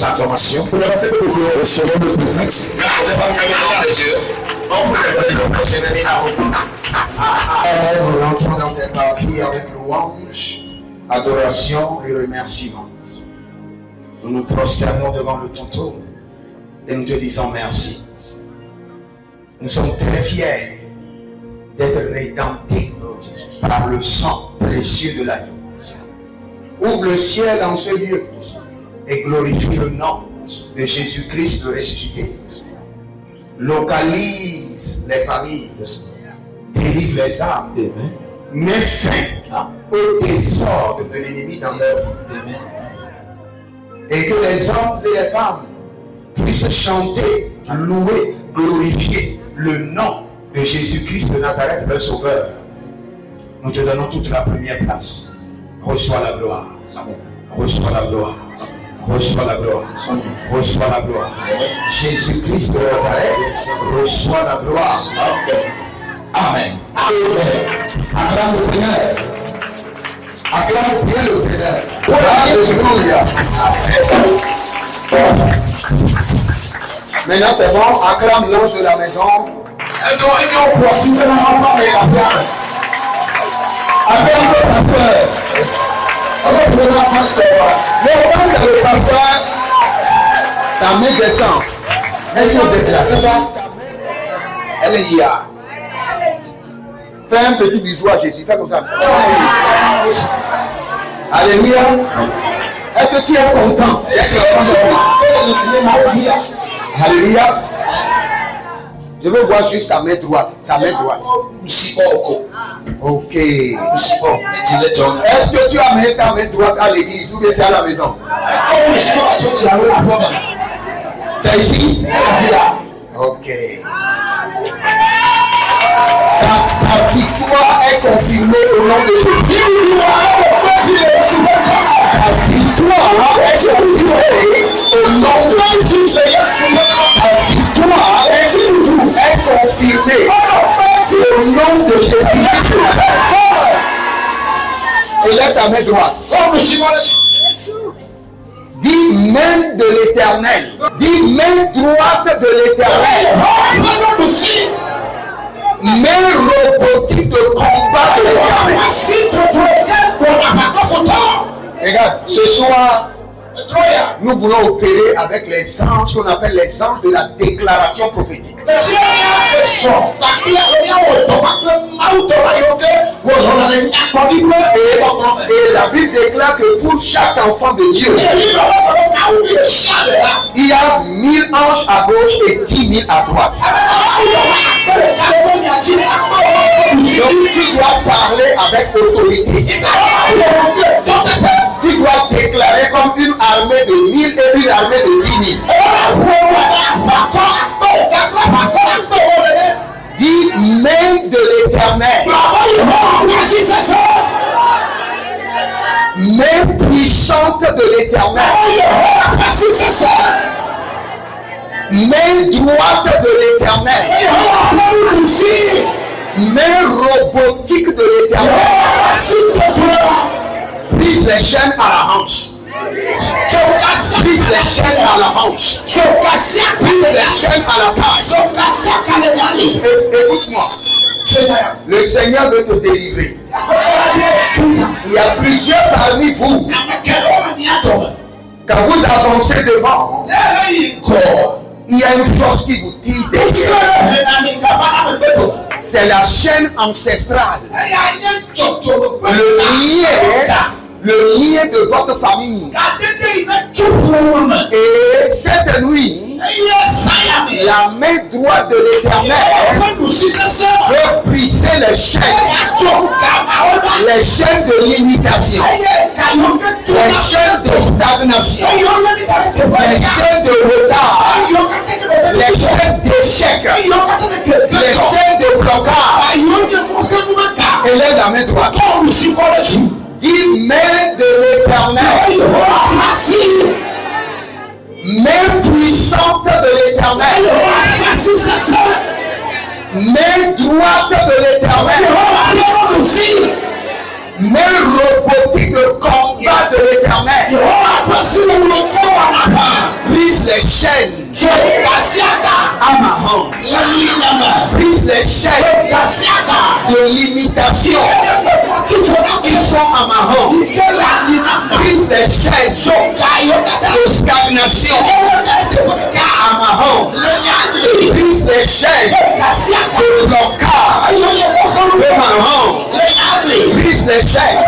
nos acclamations. Nous rentrons dans tes parvis avec louange, adoration et remerciement. Nous nous prosternons devant le ton trône et nous te disons merci. Nous sommes très fiers d'être rédemptés par le sang précieux de l'agneau. Ouvre le ciel dans ce lieu et glorifie le nom de Jésus-Christ le ressuscité. Localise les familles, délivre les âmes, mets fin au désordre de l'ennemi dans leur vie. Et que les hommes et les femmes puissent chanter, louer, glorifier le nom de Jésus-Christ de Nazareth, le Sauveur. Nous te donnons toute la première place. Reçois la gloire. Reçois la gloire. Reçois la gloire. Reçois la gloire. Jésus-Christ de Nazareth, reçois la gloire. Amen. Acclame le Seigneur. Acclame bien le Seigneur. Alléluia. Maintenant c'est bon, acclame l'ange de la maison. Acclame le pasteur. Le pasteur, ta main descend. Est-ce que vous êtes là? Elle est là. Fais un petit bisou à Jésus. Fais comme ça. Alléluia. Est-ce que tu es content? Alléluia. Je veux voir juste ta main droite. Ta main droite. Ok. Est-ce que tu as mis ta main droite à l'église ou bien c'est à la maison? C'est ici? Ok. Ta victoire est confirmée au nom de Jésus. Ta victoire est confirmée au nom de Jésus. Ta victoire est confirmée au nom de Jésus. Et lève ta main droite. Dis main de l'Éternel. Dis main droite de l'Éternel. Main robotique de combat de l'Éternel. Regarde, ce soir, nous voulons opérer avec les anges qu'on appelle les anges de la déclaration prophétique. Et la Bible déclare que pour chaque enfant de Dieu, il y a 1000 anges à gauche et 10 000 à droite. Donc tu dois parler avec autorité. Tu dois déclarer comme une armée de 1000 et une armée de 10 000. Dis main de l'Éternel. Main puissante de l'Éternel. Main droite de l'Éternel. Main robotique de l'Éternel. Brise les chaînes à la hanche. Brise les chaînes à la hanche. Brise les chaînes à la taille. Écoute-moi. Le Seigneur veut te délivrer. Il y a plusieurs parmi vous. Quand vous avancez devant, il y a une force qui vous tire derrière. C'est la chaîne ancestrale. Le lien de votre famille. Et cette nuit, la main droite de l'Éternel veut briser les chaînes. Les chaînes de limitation. Les chaînes de stagnation. Les chaînes de retard. Les chaînes d'échec. Les chaînes de blocage. Élève la main droite. Dis main de l'Éternel. Main puissante de l'Éternel. Main droite de l'Éternel. Main robotique de combat de l'Éternel. chaînes à ma hanche. Brise les chaînes de limitation qui sont à ma hanche. Brise les chaînes de stagnation à ma hanche. Brise les chaînes de blocage de ma hanche. Brise les chaînes.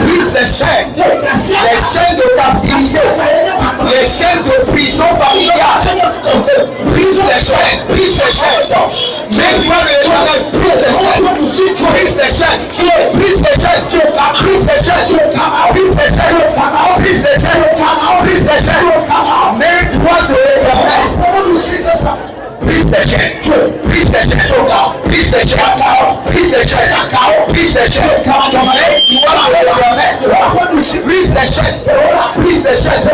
Brise les chaînes. Les chaînes de captivité. Les chaînes de prison familiale. Brise les chaînes. Brise les chaînes. Mets-toi de l'éternel. Brise les chaînes. Brise les chaînes. Brise les chaînes. Brise les chaînes. Brise les chaînes. Brise les chaînes. Brise les chaînes. Mets-toi de l'éternel. Brise les chaînes. Brise les chaînes. Brise les chaînes. Brise les chaînes. Brise les chaînes. Mets-toi de l'éternel. Brise les chaînes. Brise les chaînes.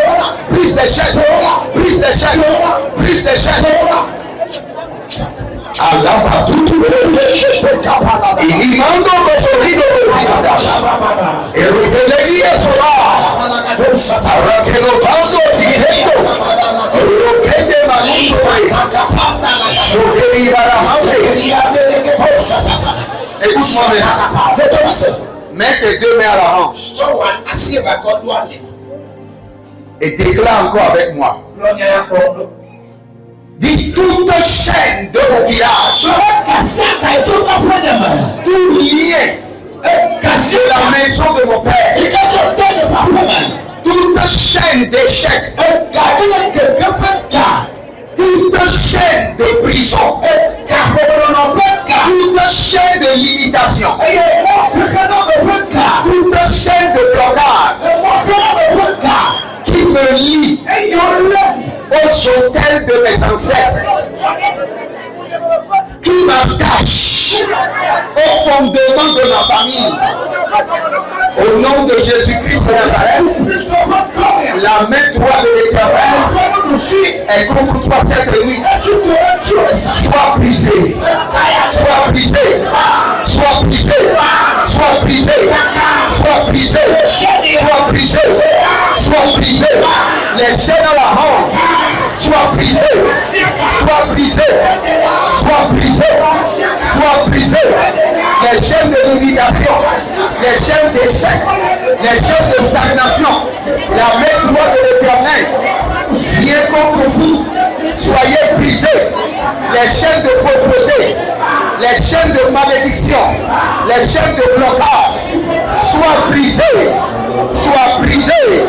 Brise les chaînes. Brise les chaînes. Brise les chaînes. Allah inimando sonido y revelegía solar ahora que lo paso siguiendo lo prende malito écoute-moi mets tes deux mains à la hanche et déclare encore avec moi. Dis toute chaîne de mon village, tout lien de la maison de mon père, toute chaîne d'échec, toute chaîne de prison, toute chaîne de limitation, toute chaîne de blocage qui me lie aux autels de mes ancêtres, qui m'attache au fondement de ma famille. Au nom de Jésus-Christ de Nazareth, la main droite de l'Éternel est contre toi cette nuit. Sois brisé, sois brisé, sois brisé, sois brisé, sois brisé, sois brisé, sois brisé. Les chaînes à la hanche, sois brisé, sois brisé, sois brisé, sois brisé. Les chaînes de limitation, les chaînes d'échec, les chaînes de stagnation, la main droite de l'Éternel vient contre vous. Soyez brisés. Les chaînes de pauvreté, les chaînes de malédiction, les chaînes de blocage, soient brisées, soient brisées,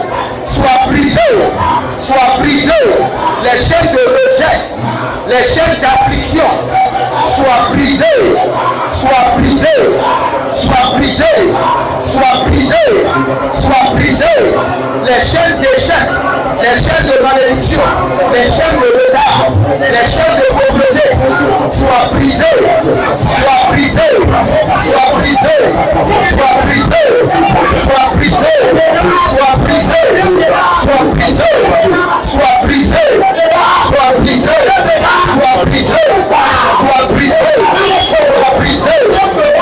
soient brisées, soient brisées. Les chaînes de rejet, les chaînes d'affliction, soient brisées, soient brisées, soient brisées, soient brisées, soient brisées. Les chaînes d'échec, les chaînes de malédiction, les chaînes de retard, les chaînes de pauvreté, soient brisées, soient brisées, soient brisées, soient brisées, soient brisées, soient brisées, soient brisées, soient brisées, soient brisées, soient brisées, soient brisées,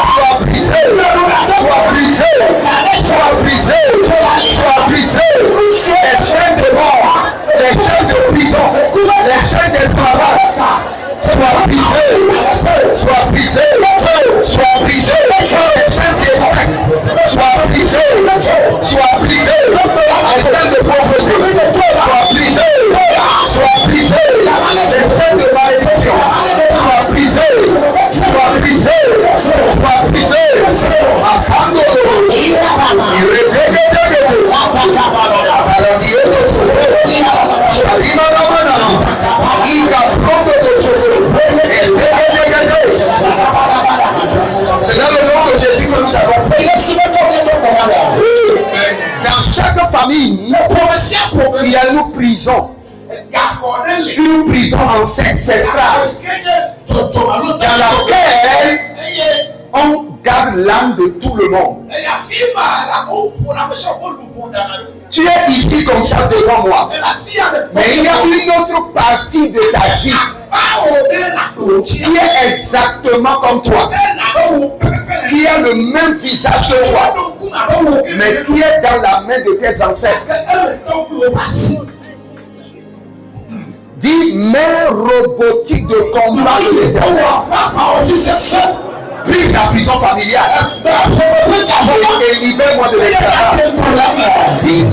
soient brisées, soient brisées, soient brisées, soient brisées, soient brisées. Les chaînes de mort, les chaînes de prison, les chaînes d'esclavage, soient brisées, soient brisées, soient brisées. Les chaînes d'échec, soient brisées, soient brisées. Les chaînes de pauvreté, soient brisées, soient brisées. Les chaînes de malédiction, soient brisées, soient brisées, soient brisées. C'est dans le nom de Jésus que nous avons fait. Dans chaque famille, il y a une prison. Une prison ancestrale dans laquelle on garde l'âme de tout le monde. Tu es ici comme ça devant moi. Mais il y a une autre partie de ta vie qui est exactement comme toi. Qui a le même visage que toi. Mais qui est dans la main de tes ancêtres. Dis main robotique de combat de l'Éternel. Brise la prison familiale et libère-moi de l'esclavage. Dis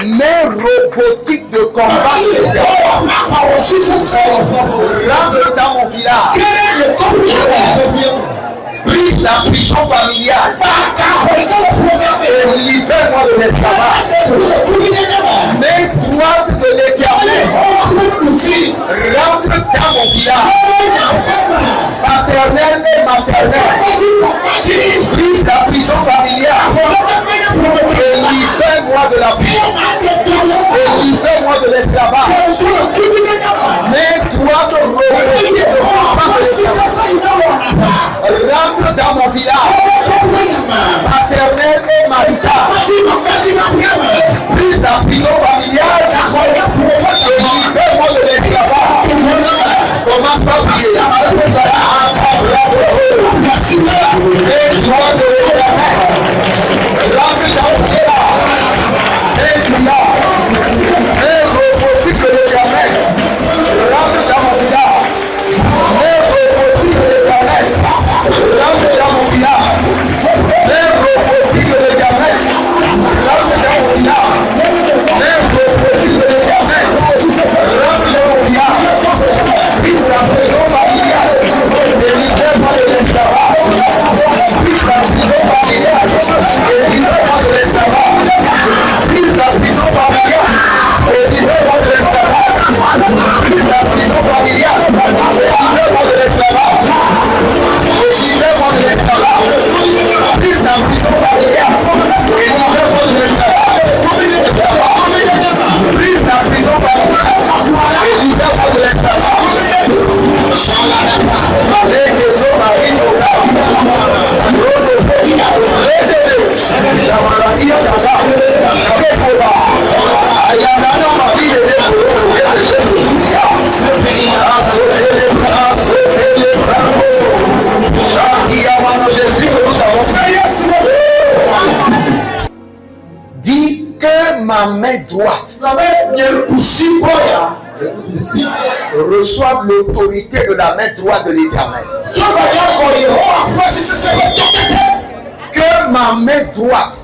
main robotique de combat de l'Éternel. Rentre dans mon village. Brise la prison familiale et libère-moi de l'esclavage. Main droite de l'Éternel rentre dans mon village, paternel et maternel. Brise la prison familiale et libère-moi de la prison et libère-moi de l'esclavage. Main droite rentre dans mon village, paternel et marital. Brise la prison familiale et libère-moi de l'esclavage. Commence par prier. Et toi de l'Éternel, rentre dans mon village. Et robotique de l'Éternel, rentre dans mon village. Et robotique de l'Éternel, rentre dans mon village. Et robotique de l'Éternel, rentre dans mon village. Et robotique de l'Éternel, rentre dans mon village. Brise la prison familiale et libère-moi de l'esclavage. Brise la prison familiale et libère-moi de l'esclavage. Brise la prison familiale et libère-moi de l'esclavage. Brise la prison familiale et libère-moi de l'esclavage. Et libère-moi de l'esclavage. Brise la prison familiale et libère-moi de l'esclavage. Brise la prison familiale et libère-moi de l'esclavage. Dis que ma main droite reçoive l'autorité de la main droite de l'Éternel. Que ma main droite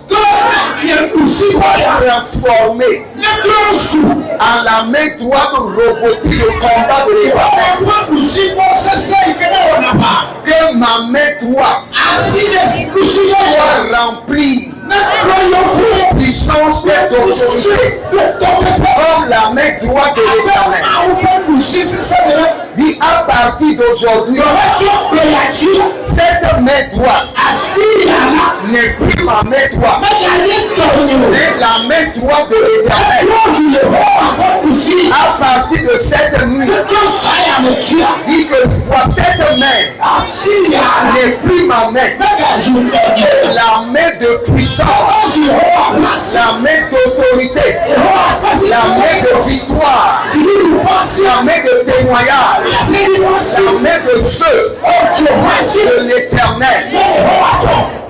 transformée en la main droite robotique de combat de l'Éternel. Que ma main droite soit remplie puissance et d'autorité comme la main droite de l'Éternel. Dis à partir d'aujourd'hui, cette main droite n'est plus ma main droite, mais la main droite de l'Éternel. À partir de cette nuit, dis que cette main n'est plus ma main, mais la main de puissance, la main d'autorité, la main de victoire, la main de témoignage, la main de feu de l'Éternel.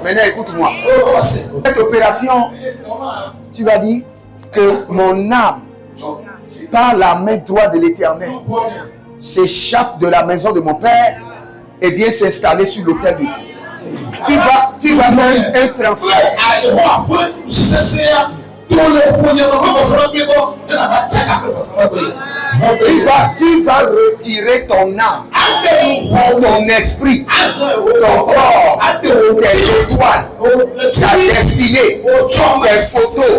Maintenant, écoute-moi. Cette opération, tu vas dire que mon âme, par la main droite de l'Éternel, s'échappe de la maison de mon Père et vient s'installer sur l'autel de Dieu. Tu vas faire un transfert. Tu vas retirer ton âme, ton esprit, ton corps, tes étoiles, ta destinée, tes photos,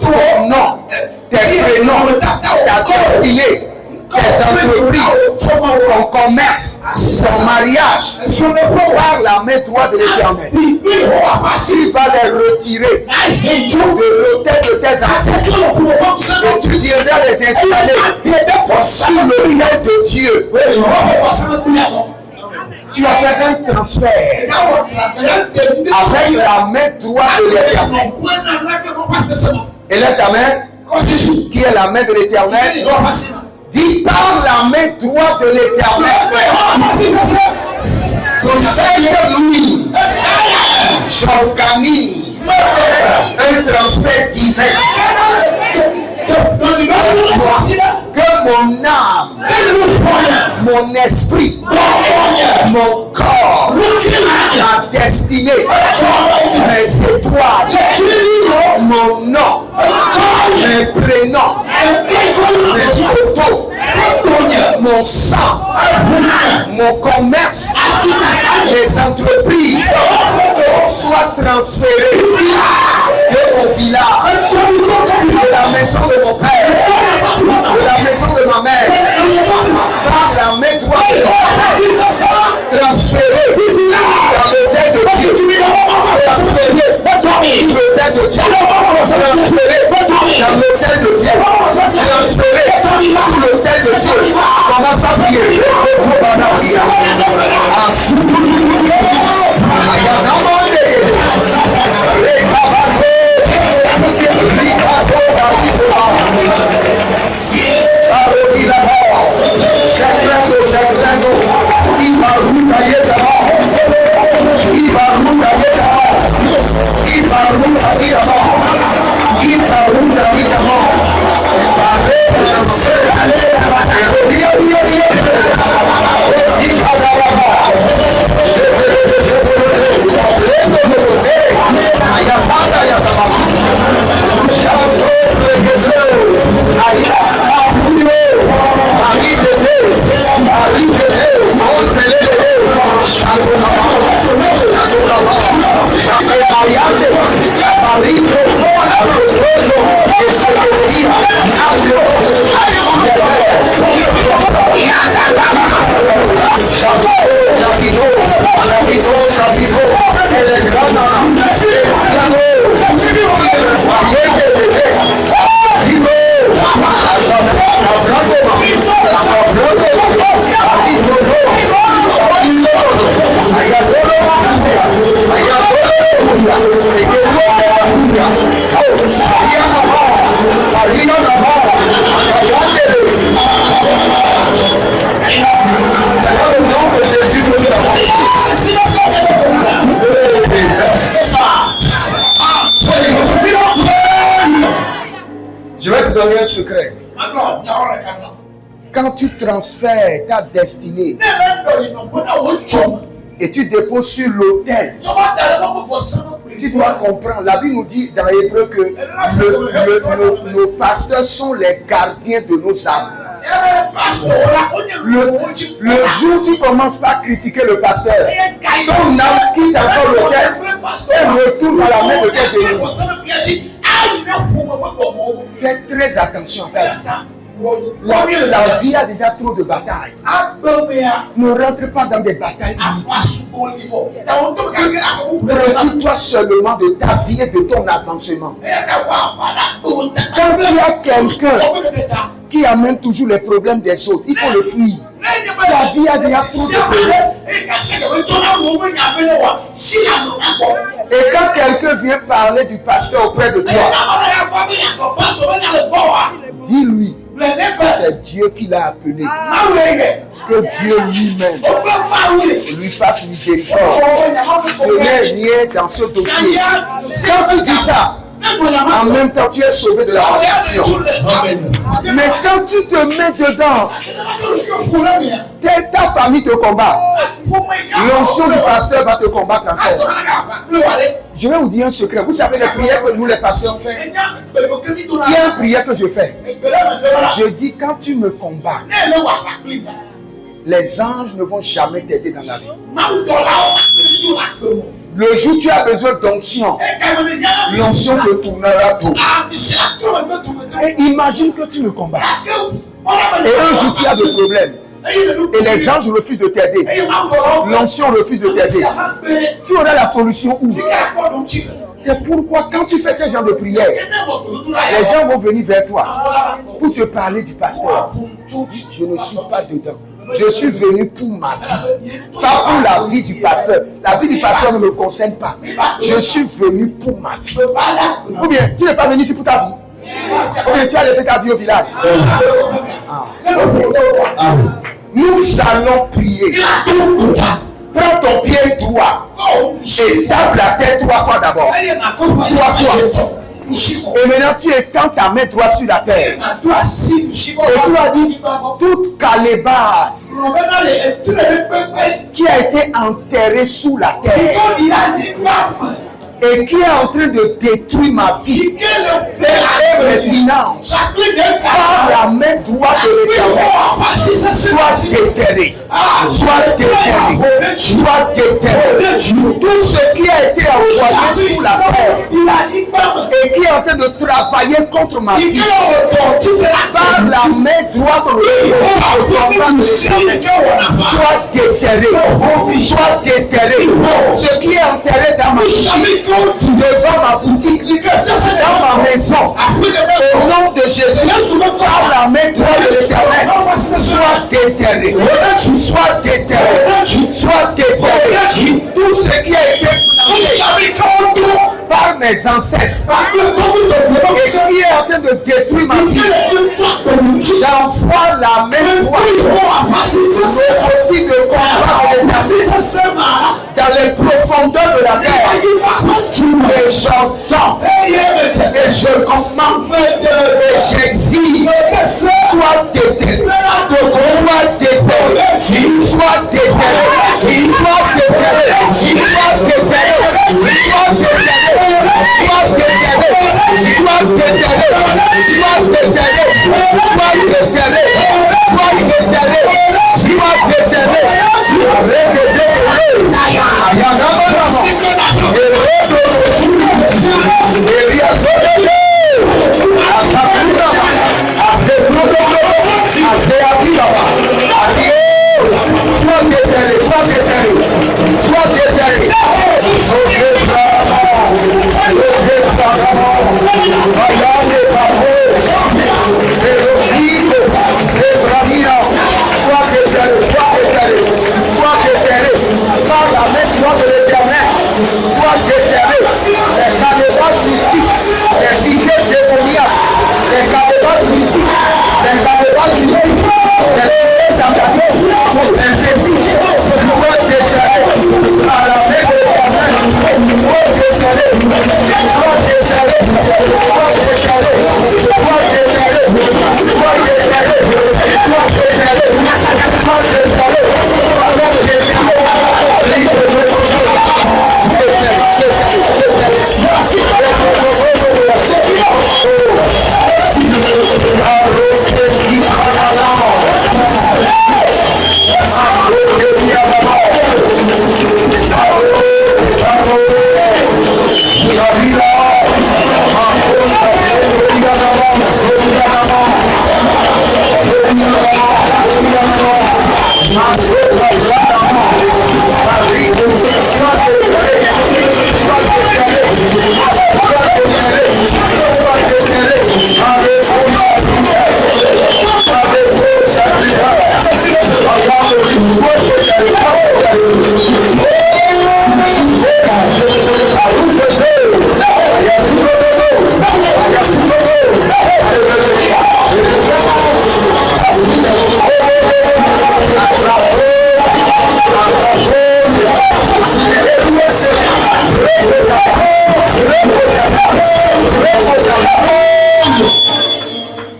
ton nom, tes prénoms, ta destinée, tes entreprises, ton commerce, ton mariage, par la main droite de l'Éternel. Tu vas les retirer de l'autel de tes ancêtres et tu viendras les installer sur l'autel de Dieu. Tu vas faire un transfert avec la main droite de l'Éternel. Et là, ta main, qui est la main de l'Éternel, dis par la main droite de l'Éternel. Cette nuit, j'organise un transfert divin. mon âme, mon esprit, mon corps, ma destinée, mes étoiles, mon nom, mes prénoms, mes photos, mon sang, mon commerce, les entreprises soient transférées de mon village, de la maison de mon père, de la maison de ma mère, par la main droite de mon père, transférée dans le tête de Dieu, transférée dans le tête de Dieu, transférée dans le tête de Dieu, transférée dans le tête de Dieu. Commence à prier. Je vais te donner un secret. Quand tu transfères ta destinée et tu déposes sur l'autel, tu dois comprendre. La Bible nous dit dans Hébreu que nos pasteurs sont les gardiens de nos âmes. Le jour où tu commences par critiquer le pasteur, ton âme quitte encore l'autel et retourne à la main de tes ennemis. Fais très attention à ta vie. La vie a déjà trop de batailles. Ne rentre pas dans des batailles inutiles. Préoccupe-toi seulement de ta vie et de ton avancement. Quand il y a quelqu'un qui amène toujours les problèmes des autres, il faut le fuir. La vie a déjà trop de problèmes. Et quand quelqu'un vient parler du pasteur auprès de toi, dis-lui, c'est Dieu qui l'a appelé. Que Dieu lui-même lui fasse miséricorde. Je n'ai rien dans ce dossier. Quand tu dis ça, en même temps tu es sauvé de la malédiction. Mais quand tu te mets dedans, ta famille te combat. L'onction du pasteur va te combattre encore. Je vais vous dire un secret. Vous savez les prières que nous les pasteurs faisons. Il y a une prière que je fais. Je dis quand tu me combats, les anges ne vont jamais t'aider dans la vie. Le jour où tu as besoin d'onction, l'onction te tournera tout. Et imagine que tu me combats. Et un jour tu as des problèmes. Et les anges refusent de t'aider. L'onction refuse de t'aider. Tu auras la solution où? C'est pourquoi quand tu fais ce genre de prière, les gens vont venir vers toi pour te parler du pasteur. Je ne suis pas dedans. Je suis venu pour ma vie, pas pour la vie du pasteur. La vie du pasteur ne me concerne pas. Je suis venu pour ma vie. Ou bien, tu n'es pas venu ici pour ta vie. Ou bien, tu as laissé ta vie au village. Nous allons prier. Prends ton pied droit et tape la tête 3 fois d'abord. 3 fois. Et maintenant tu étends ta main droite sur la terre. Et tu as dit toute calebasse qui a été enterrée sous la terre et qui est en train de détruire ma vie et mes finances par la main droite de l'Éternel, soit déterré, soit déterré, soit déterré. Tout ce qui a été envoyé sous la terre et qui est en train de travailler contre ma vie par la main droite de l'Éternel, soit déterré, soit déterré. Ce qui est enterré dans ma vie, devant ma boutique, dans ma maison, au nom de Jésus, par la main droite de l'Éternel, soit déterré, soit déterré, soit déterré. Tout ce qui a été planté par mes ancêtres et qui est en train de détruire ma vie, j'envoie la main droite au petit de combat dans les profondeurs de la terre. Et j'entends et je commande et j'exige, soit déterré, soit déterré, soit déterré, soit déterré, soit déterré, soit déterré, soit déterré, soit déterré, soit déterré, soit déterré, soit déterré, soit déterré.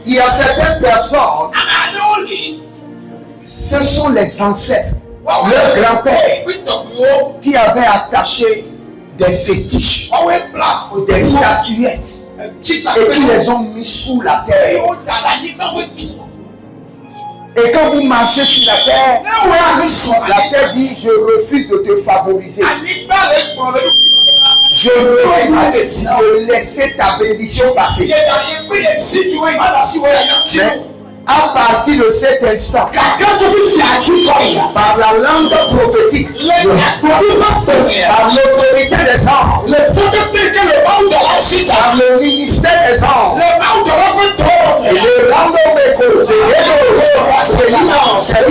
Il y a certaines personnes, ce sont les ancêtres, leur grand-père, qui avaient attaché des fétiches, des statuettes, et qui les ont mis sous la terre. Et quand vous marchez sur la terre dit: je refuse de te favoriser. Je refuse de laisser ta bénédiction passer. Mais à partir de cet instant, par la langue prophétique, par l'autorité des anges, par le ministère des anges, et le rando c'est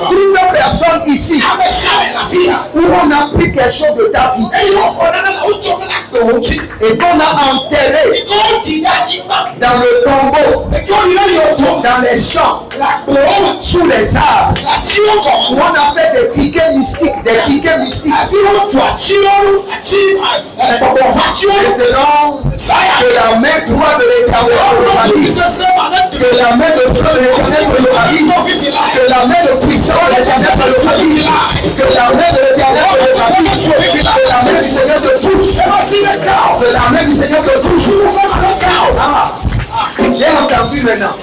toute personne ici où on a pris quelque chose de ta vie et qu'on a enterré dans le tombeau, dans les champs, sous les arbres, où on a fait des piquets mystiques des piquets mystiques. Maintenant, que la main droite de l'Éternel que la main de feu de l'Éternel te localise, que la main de puissance de l'Éternel te localise, que la main de l'Éternel te localise, que la main du Seigneur te touche, que la main du Seigneur te touche. J'ai entendu maintenant.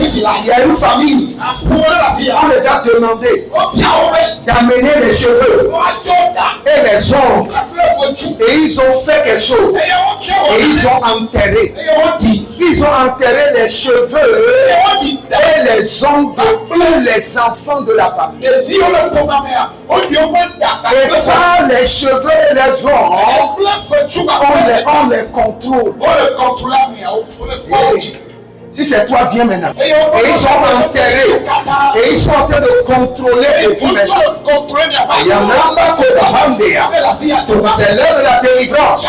Il y a une famille. On les a demandé d'amener les cheveux et les ongles. Et ils ont fait quelque chose. Et ils ont enterré. Ils ont enterré les cheveux et les ongles de tous les enfants de la famille. Et par les cheveux et les ongles, on les contrôle. Si c'est toi, viens maintenant. Et ils sont enterrés. Et ils sont en train de contrôler les vies maintenant. C'est l'heure de la délivrance.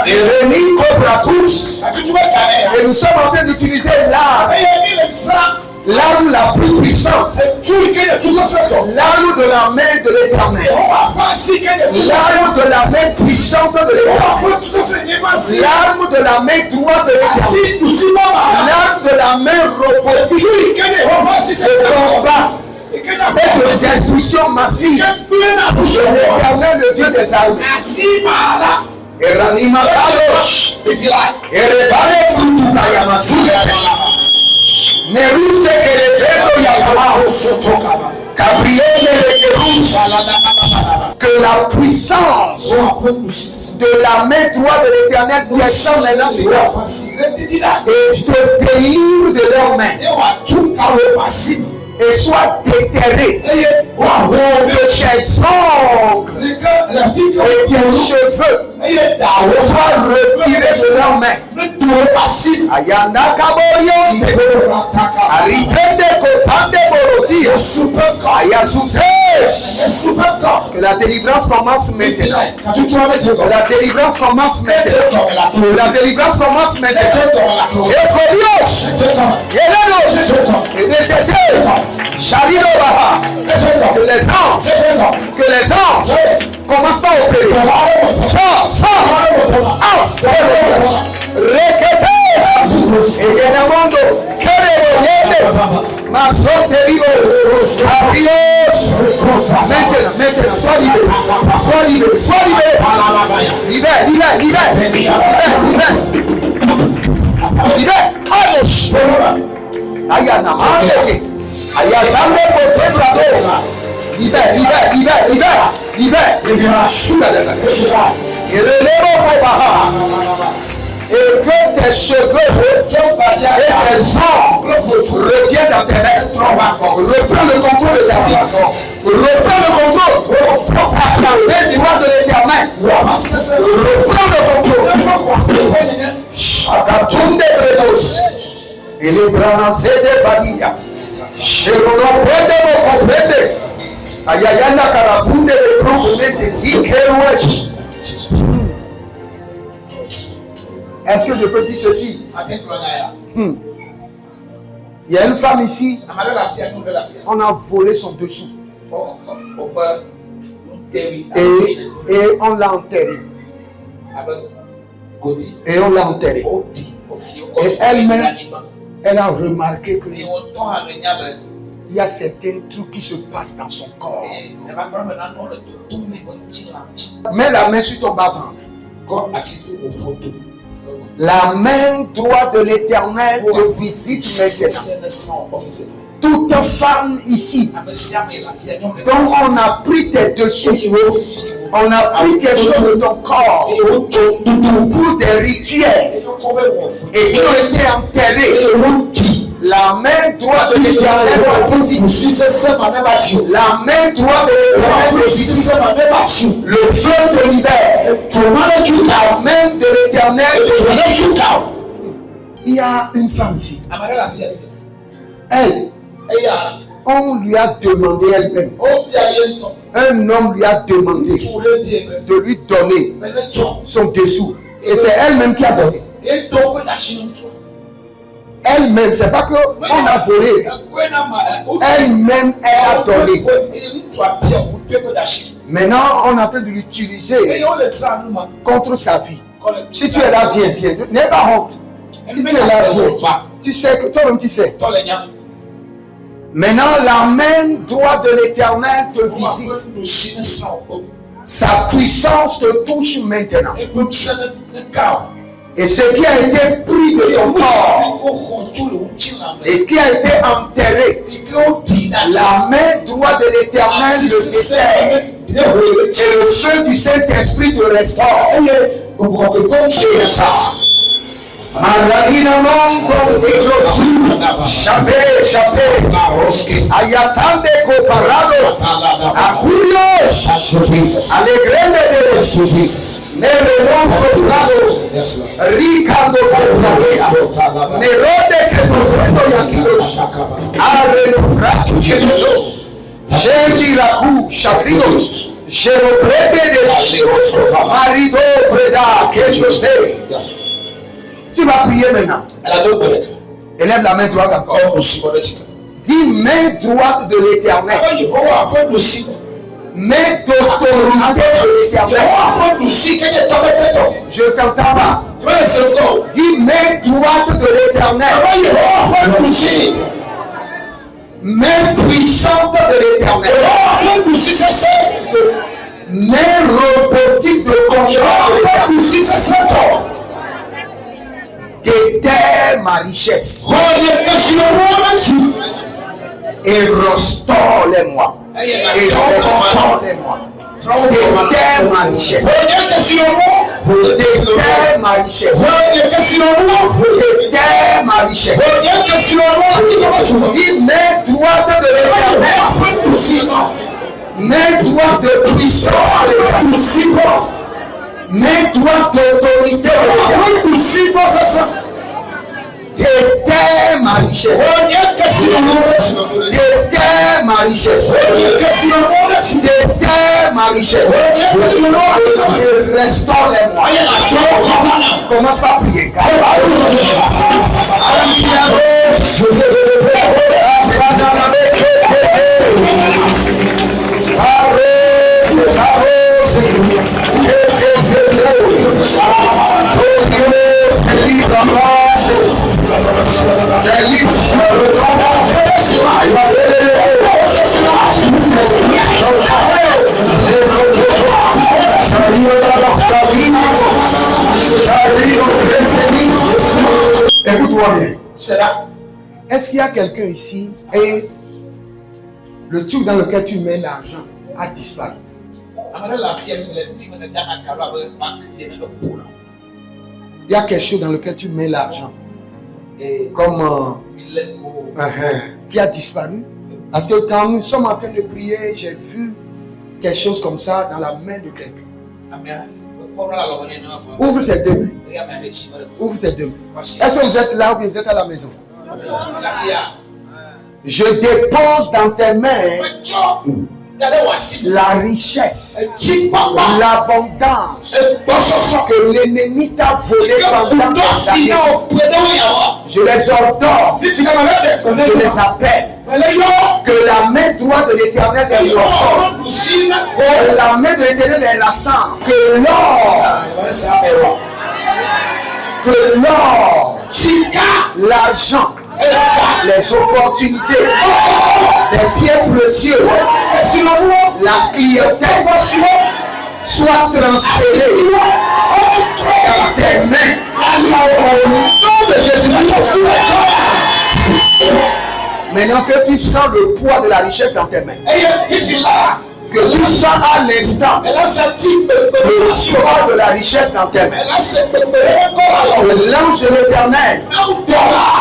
Et Rémi Cobra tous. Et nous sommes en train d'utiliser l'arme la plus puissante. L'arme de la main de l'Éternel. L'arme de la main puissante de l'Éternel. L'arme de la main droite de l'Éternel. L'arme de la main robotique. De combat. Et de destruction massive. De l'Éternel, le Dieu des armées. Et ranima kadosh. Et rebale brutukayamasuya. Neruse que le treno y abajo Gabriel que la puissance de la main droite de l'Éternel descend maintenant sur eux et te délivre de leurs mains et soit déterré de tes ongles et tes cheveux soit retiré de leurs mains. Ayana Kaborio, Arikende Kotande Boroti, que la délivrance commence maintenant. Que la délivrance commence maintenant. Que la délivrance commence maintenant. Et Kodios, Yelenos, et Netete, Shalino Baha, que les anges commencent pas à opérer. Sors, out, Rekete, et Yenamondo, Kerebo, Yende, Masoteribo, Abios. Maintenant, sois libéré. Libère. Kadosh. Ayana, Mandeke, Ayazande, Potebrado. Libère. Et relève au Baha. Et que tes cheveux et tes ongles reviennent à tes mains. Reprends le contrôle de ta vie. Reprends le contrôle. À la main droite de l'Éternel. Reprends le contrôle. Chakatunde Bredos. Et les branasés de Badia. Cherono prende mon comprende. Ayayana Karafunde de Brooklyn, Zikerouech. Est-ce que je peux dire ceci? Il y a une femme ici, on a volé son dessous. Et on l'a enterré. Et elle-même, elle a remarqué que il y a certains trucs qui se passent dans son corps. Mets la main sur ton bas-ventre. La main droite de l'Éternel te visite maintenant. Toute femme ici dont on a pris tes dessous, on a pris quelque chose de ton corps pour des rituels et qui ont été enterrés. La main droite de l'Éternel te visite. La main droite de l'Éternel te visite. Le feu te libère. La main de l'Éternel te visite. Il y a une femme ici. Elle, on lui a demandé elle-même. Un homme lui a demandé de lui donner son dessous. Et c'est elle-même qui a donné. Elle-même, c'est pas qu'on a volé. Elle-même, elle a donné. Maintenant, on est en train de l'utiliser contre sa vie. Si tu es là, viens. N'aie pas honte. Si tu es là, viens. Tu sais que toi-même, tu sais. Maintenant, la main droite de l'Éternel te visite. Sa puissance te touche maintenant. Et ce qui a été pris de ton corps et qui a été enterré, la main droite de l'Éternel le déterre. Et le feu du Saint-Esprit te restaure. Marina Mongo Chapé Ayatande Coparado Acurios Alegrende de Neremon Sobrado Ricardo Sobrado Nerode que nos vendo Yaquilos Arreno Prato Jesus Jendi Raku Chacrinos Cherobrede de Marido Breda que je sais. Tu vas prier maintenant. Élève la main droite encore. Dis main droite de l'Éternel. Main d'autorité de l'Éternel. Je t'entends pas. Dis main droite de l'Éternel. Main puissante de l'Éternel. Main robotique de contrôle de l'Éternel. Déterre ma richesse et restaure-les-moi. Et restaure-les-moi. Déterre ma richesse. Déterre ma richesse. Déterre ma richesse. Dis main droite de l'Éternel. Main droite de puissance. Main droite d'autorité. Déterre ma richesse. Déterre ma richesse. Déterre ma richesse. Et restaure-les-moi. Commence par prier. Écoute-moi bien. C'est là. Est-ce qu'il y a quelqu'un ici et le truc dans lequel tu mets l'argent a disparu? Il y a quelque chose dans lequel tu mets l'argent comme qui a disparu. Parce que quand nous sommes en train de prier, j'ai vu quelque chose comme ça dans la main de quelqu'un. Ouvre tes deux mains. Ouvre tes deux mains. Est-ce que vous êtes là ou bien vous êtes à la maison? Je dépose dans tes mains la richesse, l'abondance que l'ennemi t'a volé pendant des années. Je les ordonne, je les appelle. Que la main droite de l'Éternel est l'or. Que la main de l'Éternel est la sang. Que l'or, l'argent, les opportunités, des pieds précieux, la clientèle soit transférée dans tes mains au nom de Jésus-Christ. Maintenant que tu sens le poids de la richesse dans tes mains, que tu sens à l'instant le poids de la richesse dans tes mains, l'ange de l'Éternel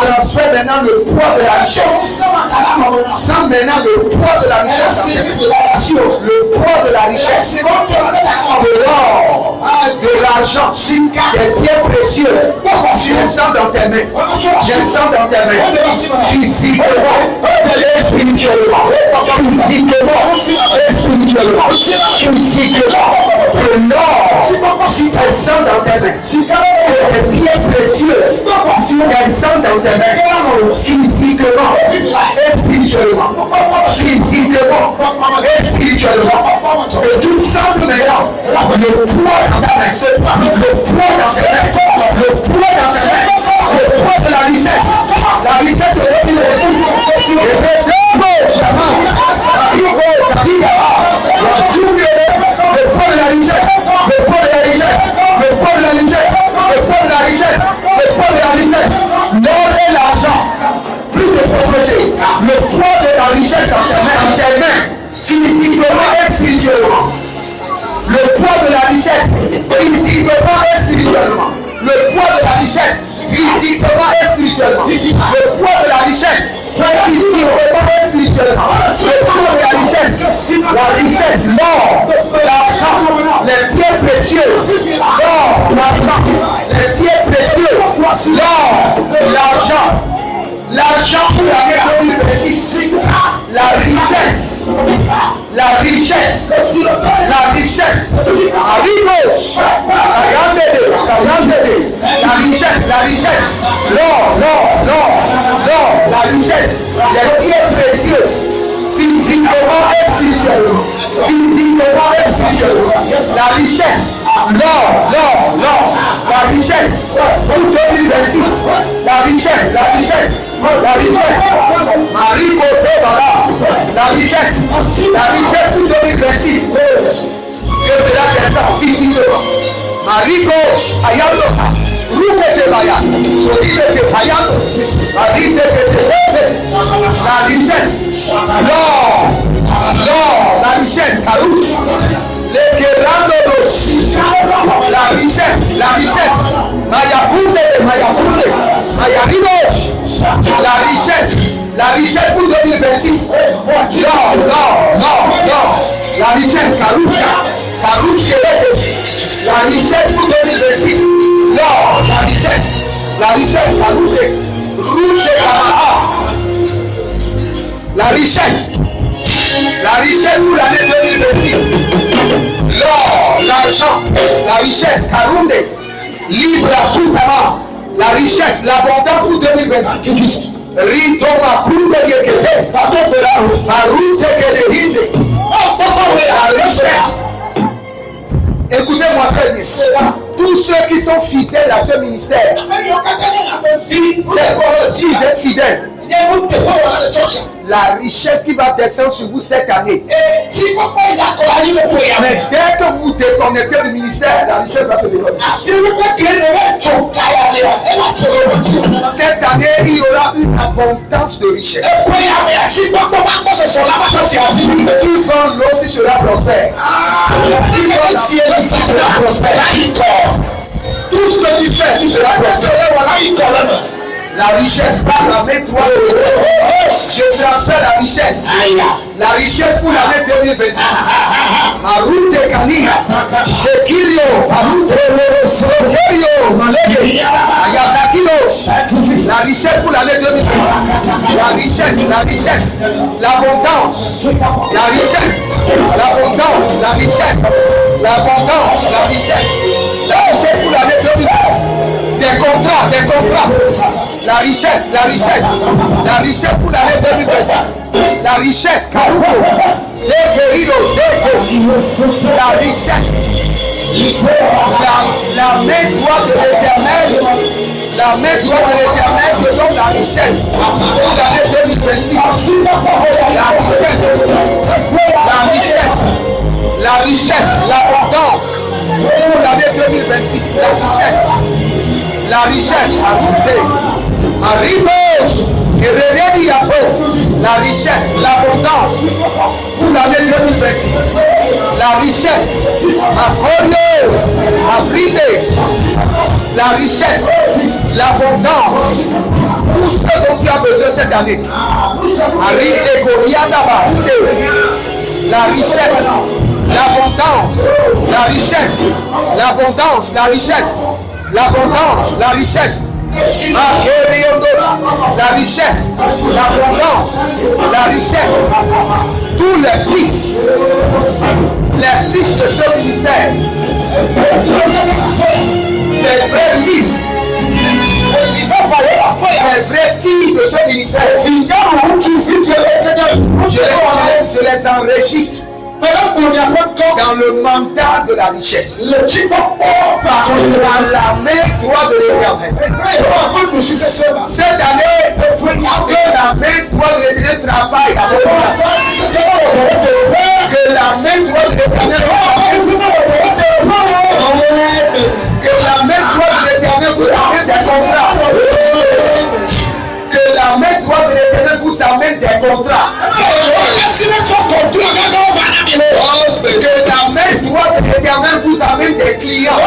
transfère maintenant le poids de la richesse. Sens maintenant le poids de la richesse dans tes mains. Le poids de la richesse, de l'or, de l'argent, des pieds précieux. Je le sens dans tes mains. Je le sens dans tes mains. Physiquement et spirituellement. Physiquement et spirituellement. Que l'or sont dans tes mains. Tes biens précieux, elles sont dans tes mains. Physiquement et spirituellement. Physiquement et spirituellement. Et tout semble maintenant le poids dans ta main. Le poids dans tes mains. Le poids dans tes mains. Le poids de la richesse. La richesse de l'Église. Et le poids de la richesse, le poids de la richesse, le poids de la richesse, le poids de la richesse, le poids de la richesse, l'or et l'argent, plus de pauvreté, le poids de la richesse dans tes mains, physiquement et spirituellement. Le poids de la richesse, physiquement et spirituellement. Le poids de la richesse, physiquement et spirituellement. Le poids de la richesse, physiquement et spirituellement. Le poids de la richesse, l'or, l'argent, les pierres précieuses, l'or, l'argent, les pierres précieuses, l'or, l'argent, l'argent pour la maison précise, la richesse, la richesse, la richesse, la richesse, l'or, la richesse, les pierres précieuses, physiquement et spirituellement, la richesse, l'or, la richesse, pour 2026, la richesse, Marie Côté, la richesse pour 2026, que cela descend physiquement. Marie Gauche, Ayando, Roukete Baya, Solide Payando, Marie la richesse, l'or, la richesse, Karouche, les Kerandos, la richesse, Mayakunde, Mayarinos, la richesse pour 2026, l'or, la richesse, Karouche, la richesse pour 2026, l'or, la richesse, Karouche, Rouge Kamaha, la richesse pour l'année 2026, l'or, l'argent, la richesse, Karounde, libre à Soutama, la richesse, l'abondance pour 2026. Rito Makundo Yekete, Maroute Kedehinde, la richesse. Écoutez-moi très bien. Tous ceux qui sont fidèles à ce ministère, c'est pour si vous êtes fidèles. La richesse qui va descendre sur vous cette année. Mais dès que vous vous déconnectez du ministère, la richesse va se déconnecter. Cette année, il y aura une abondance de richesse. Qui vend l'eau qui sera prospère. Qui vend la sera prospère. Tout ce que tu fais, tu seras prospère. La richesse par la main droite. Je transfère la richesse. La richesse pour l'année 2026. Marute Kanina. Sekirio. Marute Sekirio. Ayatakilo. La richesse pour l'année 2026. La richesse. L'abondance. La richesse. L'abondance. La richesse. L'abondance. La richesse. La richesse pour l'année 2026. Des contrats. La richesse pour l'année 2026. La richesse, Karuko, Zekerido, la richesse, la main droite de l'Éternel, te donne la richesse pour l'année 2026. La richesse, l'abondance pour l'année 2026. La richesse, arrive, et la richesse, l'abondance pour l'année 2026. La richesse, la richesse, l'abondance, tout ce dont tu as besoin cette année. La richesse, l'abondance, la richesse, l'abondance, la richesse, l'abondance, la richesse. La richesse, l'abondance, la richesse, tous les fils de ce ministère, ministère. Je les enregistre dans le mandat de la richesse. Dans la main droite de l'Éternel. Cette année, que la main droite de l'Éternel travaille avec moi. Que la main droite de l'Éternel que la main droite de l'Éternel vous amène des contrats. Que la main droite de l'Éternel vous amène des contrats. Que la main droite de l'Éternel vous amène des clients.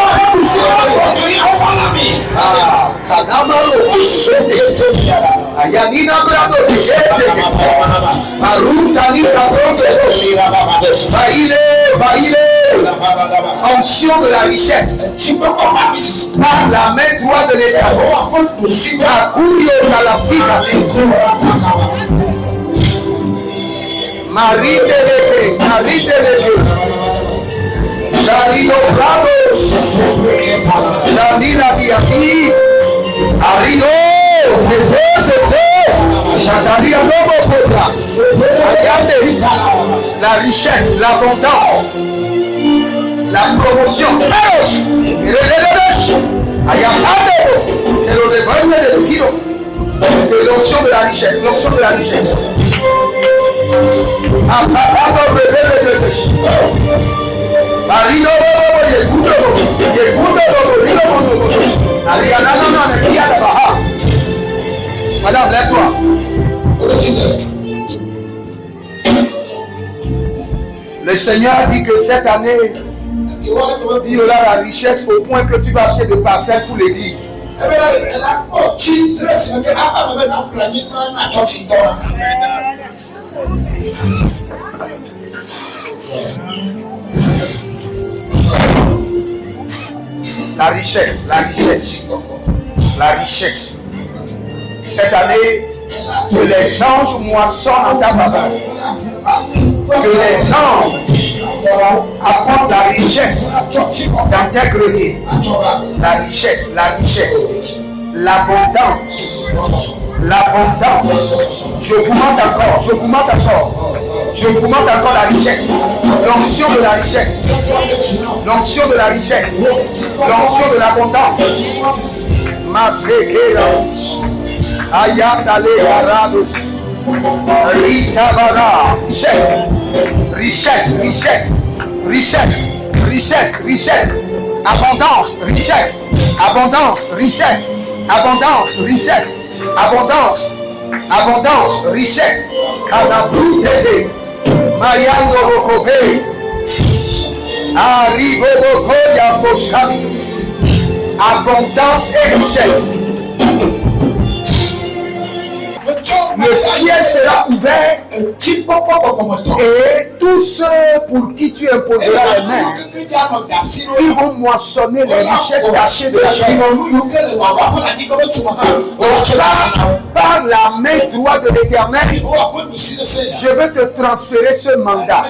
Onction de la richesse. Par la main droite de l'Éternel. Marie de l'Été, Marie de l'Été, Dario Prados, Danila Biafi, Arido, c'est fait, Chataria Novo Potra, la richesse, l'abondance, la promotion, l'onction de la richesse, l'onction de la richesse. Madame, lève-toi. Le Seigneur dit que cette année, il y aura la richesse au point que tu vas acheter de parcelles pour l'église. La richesse, la richesse, la richesse. Cette année, que les anges moissonnent en ta faveur. Que les anges apportent la richesse dans tes greniers. La richesse, l'abondance, l'abondance. Je augmente encore la richesse. L'onction de la richesse. L'onction de la richesse. L'onction de l'abondance. Masekera. Ayandale Arados. Ritabara. Richesse. Abondance, richesse. Kanabrutete. Mayango Rokove. Arribo Yaboshami. Abondance et richesse. Le ciel sera ouvert et tous ceux pour qui tu imposeras les mains, ils vont moissonner les richesses cachées de la terre. Par la main droite de l'Éternel, je veux te transférer ce mandat,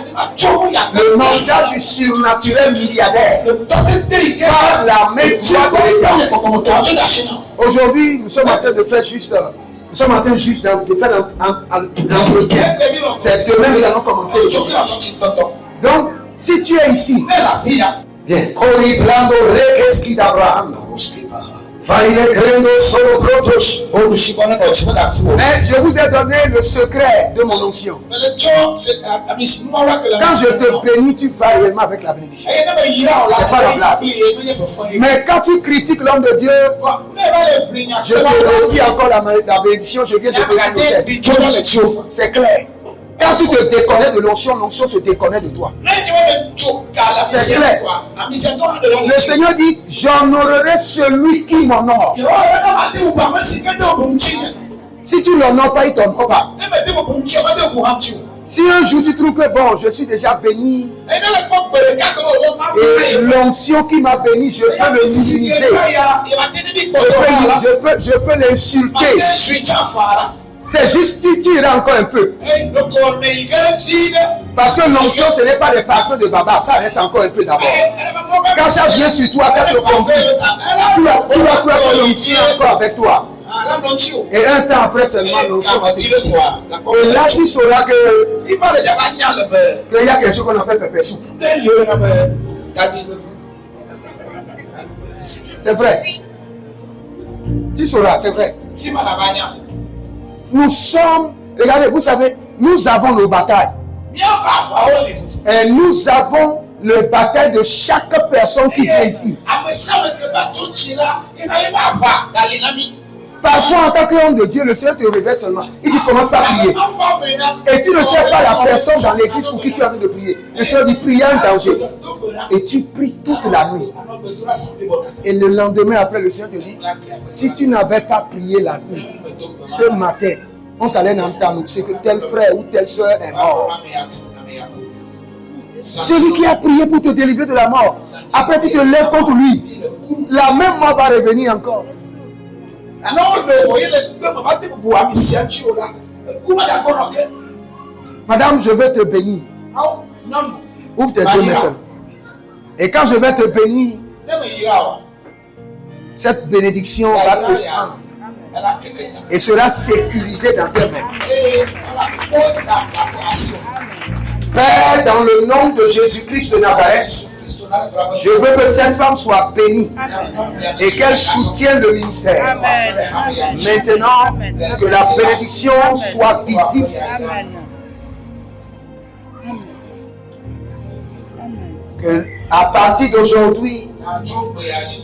le mandat du surnaturel milliardaire, par la main droite de l'Éternel. Aujourd'hui, nous sommes en train de faire juste nous sommes en train juste de faire l'entretien. C'est demain que nous allons commencer. Donc, si tu es ici, viens. Mais je vous ai donné le secret de mon onction. Quand je te bénis, tu vas réellement avec la bénédiction. C'est pas la blague. Mais quand tu critiques l'homme de Dieu, je te redis encore la bénédiction, je viens de te bénir. C'est clair. Quand tu te déconnais de l'onction, l'onction se déconnait de toi. C'est clair. Le Seigneur dit, j'honorerai celui qui m'honore. Si tu ne l'honores pas, il ne t'honore pas. Si un jour tu trouves que bon, je suis déjà béni, et l'onction qui m'a béni, je peux le minimiser. Je peux l'insulter. C'est juste tu iras encore un peu. Parce que l'onction, ce n'est pas les parfums de Baba, ça reste encore un peu d'abord. Quand ça vient sur toi, ça te convient. Tu vas croire que l'onction est encore avec toi. Et un temps après seulement, l'onction va t'écouter. Et là, tu sauras que il y a quelque chose qu'on appelle pépé soupe. C'est vrai. Tu sauras, c'est vrai. Nous sommes, regardez, vous savez, nous avons nos batailles. Et nous avons le bataille de chaque personne qui vient ici. Parfois, en tant qu'homme de Dieu, le Seigneur te révèle seulement. Il dit, commence par prier. Et tu ne sais pas la personne dans l'église pour qui tu es en train de prier. Le Seigneur dit, prie un danger. Et tu pries toute la nuit. Et le lendemain, après, le Seigneur te dit, si tu n'avais pas prié la nuit, ce matin, on t'allait annoncer que tel frère ou telle soeur est mort. Celui qui a prié pour te délivrer de la mort, après tu te lèves contre lui, la même mort va revenir encore. Madame, je vais te bénir. Ouvre tes deux mains. Et quand je vais te bénir, cette bénédiction va se prendre et sera sécurisée dans tes mains. Père, dans le nom de Jésus-Christ de Nazareth, je veux que cette femme soit bénie et qu'elle soutienne le ministère. Maintenant, que la bénédiction soit visible. Que à partir d'aujourd'hui,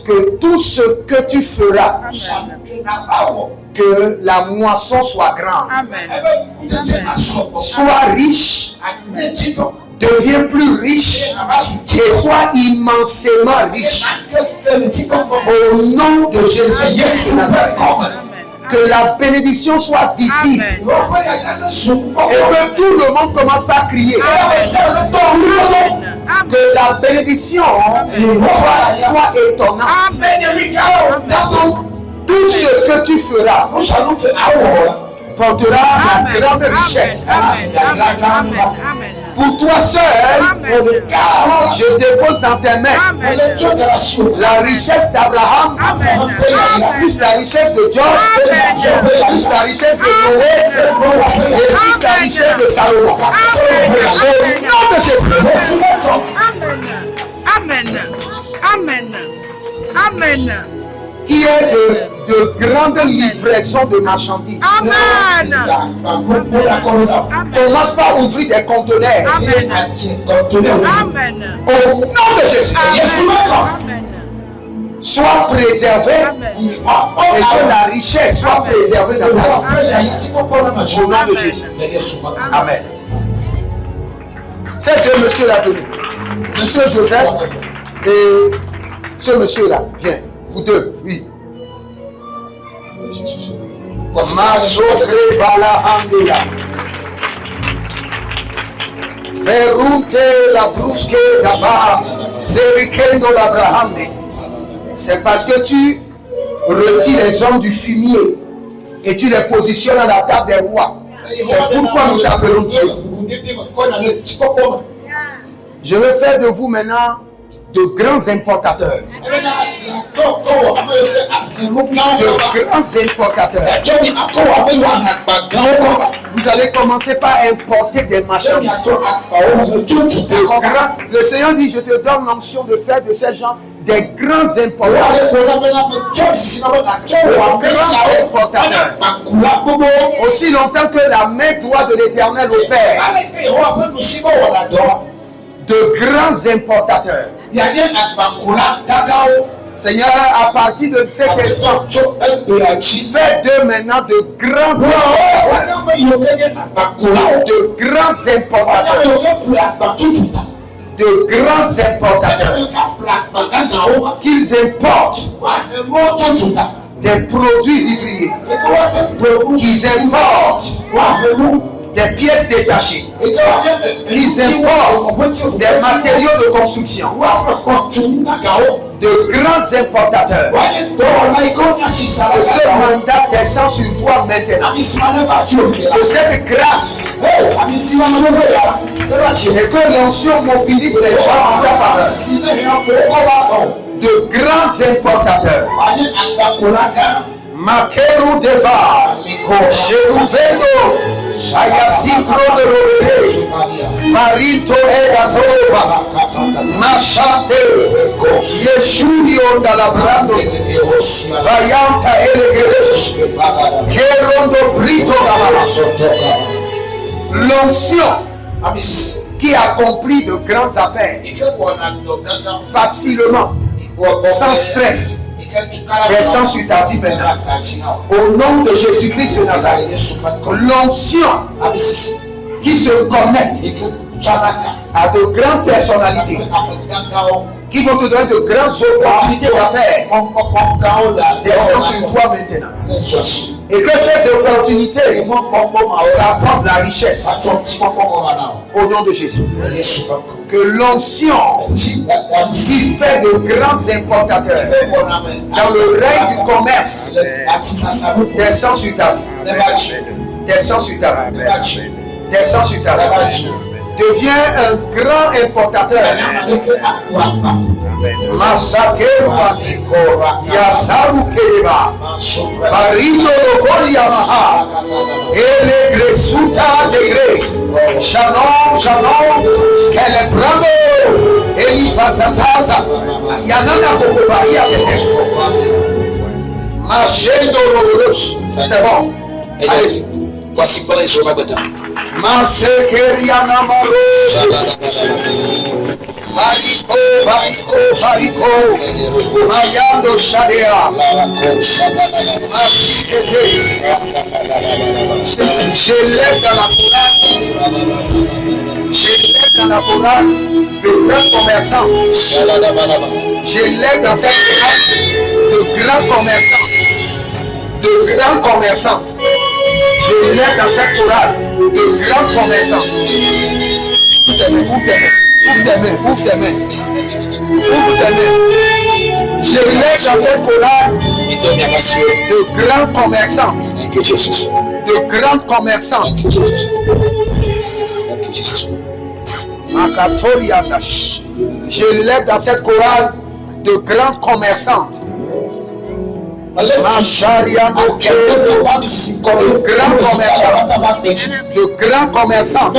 que tout ce que tu feras, que la moisson soit grande, soit riche, deviens plus riche et sois immensément riche. Au nom de Jésus-Christ, que la bénédiction soit visible. Et que tout le monde commence par crier. Que la bénédiction soit étonnante. Tout ce que tu feras portera la grande richesse. Pour toi seul, je dépose dans tes mains la richesse d'Abraham, plus la richesse de Job, plus la richesse de Noé, et plus la richesse de Salomon. Au nom de Jésus. Amen. Amen. Amen. Qui est de grandes livraisons de marchandises. Amen. Commence par ouvrir des conteneurs. Amen. Amen. Au nom de Jésus. Amen. Sois préservé. Et que la richesse soit préservée dans ta vie. Au nom de Jésus. Amen. C'est que monsieur là venu. Monsieur Joseph et ce monsieur là, viens. Vous deux, oui. Masokre bala andela. Verunte la brusque d'Abraham. Serikendo l'Abraham. C'est parce que tu retires les hommes du fumier et tu les positionnes à la table des rois. C'est pourquoi nous t'appelons Dieu. Je vais faire de vous maintenant de grands importateurs. De grands importateurs. Vous allez commencer par importer des marchandises. Le Seigneur dit, je te donne l'onction de faire de ces gens des grands importateurs. Aussi longtemps que la main droite de l'Éternel opère. De grands importateurs. Seigneur, à partir de cet instant, fais d'eux maintenant de grands importateurs. De grands importateurs. Qu'ils importent des produits vivriers. Qu'ils importent des pièces détachées, qu'ils importent des matériaux de construction, de grands importateurs. Que ce mandat descend sur toi maintenant. Que cette grâce et que l'onction mobilise les gens en ta faveur. De grands importateurs. Makeru deva, Cheruveno, Ayasikro de Robere, Marito Edazova, Machate, Yeshuri Ondalabrando, Vayanta Elegeresh, Kerondo Brito Gama. L'onction qui accomplit de grandes affaires facilement, sans stress. Descends sur ta vie maintenant. Au nom de Jésus-Christ de Nazareth. L'onction qui se connecte à de grandes personnalités qui vont te donner de grandes opportunités d'affaires. Descends sur toi maintenant. Et que ces opportunités t'apportent la richesse. Au nom de Jésus. Que l'onction qui fait de grands importateurs dans le règne du commerce descend sur ta vie. Descend sur ta vie. Descend sur ta vie. Deviens un grand importateur. Masakeru Matiko, Yasaru Keba, Marino Yamaha, Ele Gresuta Degre, Shalom, Kelebrando, Elifa Zazaza, Yanana Kokobaria Tetesko, Machendo Robolos. C'est bon. Allez-y. Voici pour les jours maintenant. Masekeriana Maro. Bariko, Mayando Shadea, je lève dans la Coran de grands commerçants. Je lève dans cette Coran de grands commerçantes. Je lève dans cette Coran de grands commerçants. Ouvre tes mains. Je lève dans cette Coran de grandes commerçantes. De grandes commerçantes. Je lève dans cette Coran de grandes commerçantes. De grands commerçants.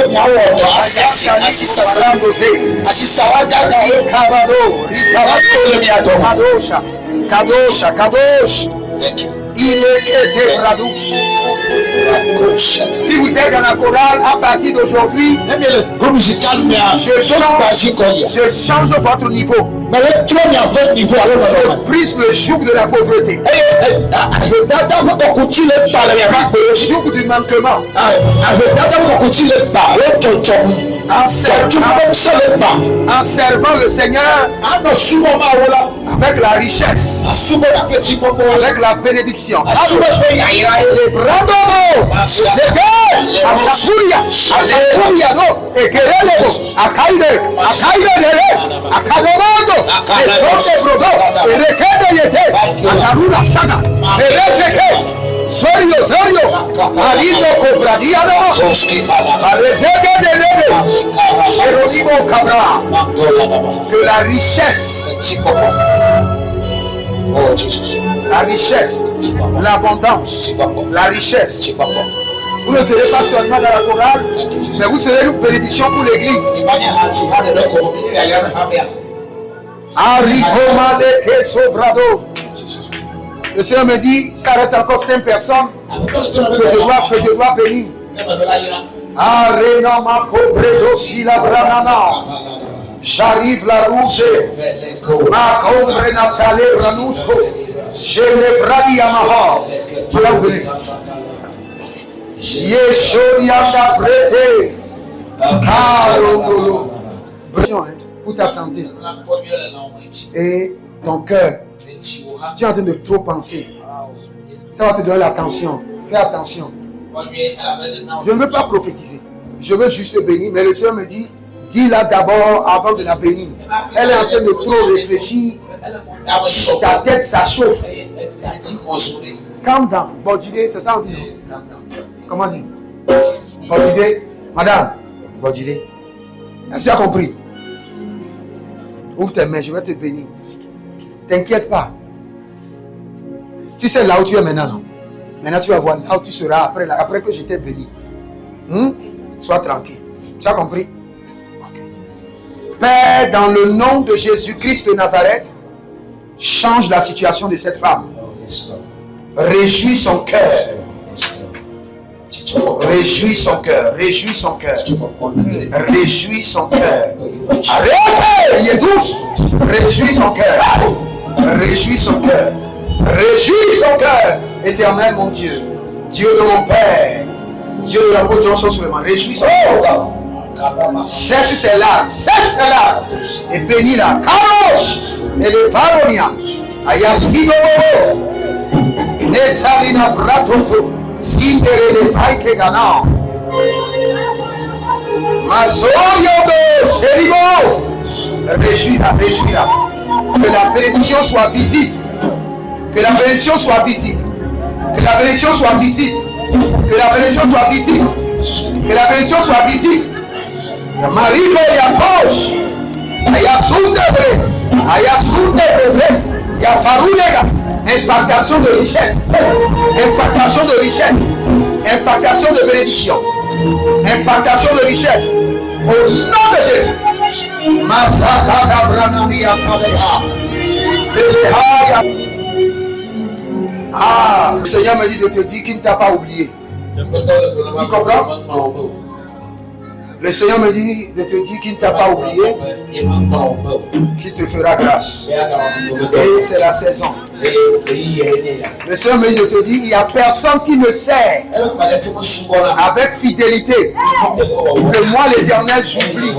Kadosh. Il est Radouche. Si vous êtes dans la chorale à partir d'aujourd'hui, je change votre niveau. Je brise le joug de la pauvreté. Le joug du manquement. En servant le Seigneur avec la richesse, avec la bénédiction. Zorio, Alido Cobradiano, Arezega de Neve, Jeronimo Cabra, que la richesse, l'abondance, la richesse, vous ne serez pas seulement dans la chorale, mais vous serez une bénédiction pour l'église. Le Seigneur me dit, ça reste encore 5 personnes que je dois bénir. J'arrive la rouge. Ma combre natale ranusco. Je le bradi amaha. Je l'ai ouvert. Yeshoria t'a prêté. Carolo. Pour ta santé. Et ton cœur. Tu es en train de trop penser. Ça va te donner l'attention. Fais attention. Je ne veux pas prophétiser. Je veux juste bénir. Mais le Seigneur me dit, dis-la d'abord avant de la bénir. Elle est en train de trop réfléchir. Ta tête, ça chauffe. Calm down. Bodjide, c'est ça on dit. Comment dire? Bodjide. Madame. Bodjide. Est-ce que tu as compris? Ouvre tes mains, je vais te bénir. T'inquiète pas. Tu sais là où tu es maintenant, non? Maintenant tu vas voir là où tu seras après que je t'ai béni. Sois tranquille. Tu as compris? Okay. Père, dans le nom de Jésus-Christ de Nazareth, change la situation de cette femme. Réjouis son cœur. Réjouis son cœur. Réjouis son cœur. Réjouis son cœur. Arrêtez, il est douce. Réjouis son cœur. Réjouis son cœur. Réjouis son cœur. Éternel mon Dieu. Dieu de mon Père. Dieu de l'apôtre Johnson Suleiman. Réjouis son cœur. Sèche ses larmes. Sèche ses larmes. Et bénis-la. Karosh. Et le Varonia. Ayasido. Nesalina Bratoto. Sindere de Paike Gana. Mazoyodo Sherigo. Réjouis-la, réjouis-la. Que la bénédiction soit visible. Que la bénédiction soit visible. Que la bénédiction soit visible. Que la bénédiction soit visible. Que la bénédiction soit visible. Marigo Yakosh. Ayasundebre. Yafarulega. Impactation de richesse. Impactation de richesse. Impactation de bénédiction. Impactation de richesse. Au nom de Jésus. Masaka Branania Taleha. Ah, le Seigneur me dit de te dire qu'il ne t'a pas oublié. Tu comprends? Le Seigneur me dit de te dire qu'il ne t'a pas oublié, qu'il te fera grâce. Et c'est la saison. Le Seigneur me dit de te dire, il n'y a personne qui me sert avec fidélité. Que moi l'Éternel j'oublie.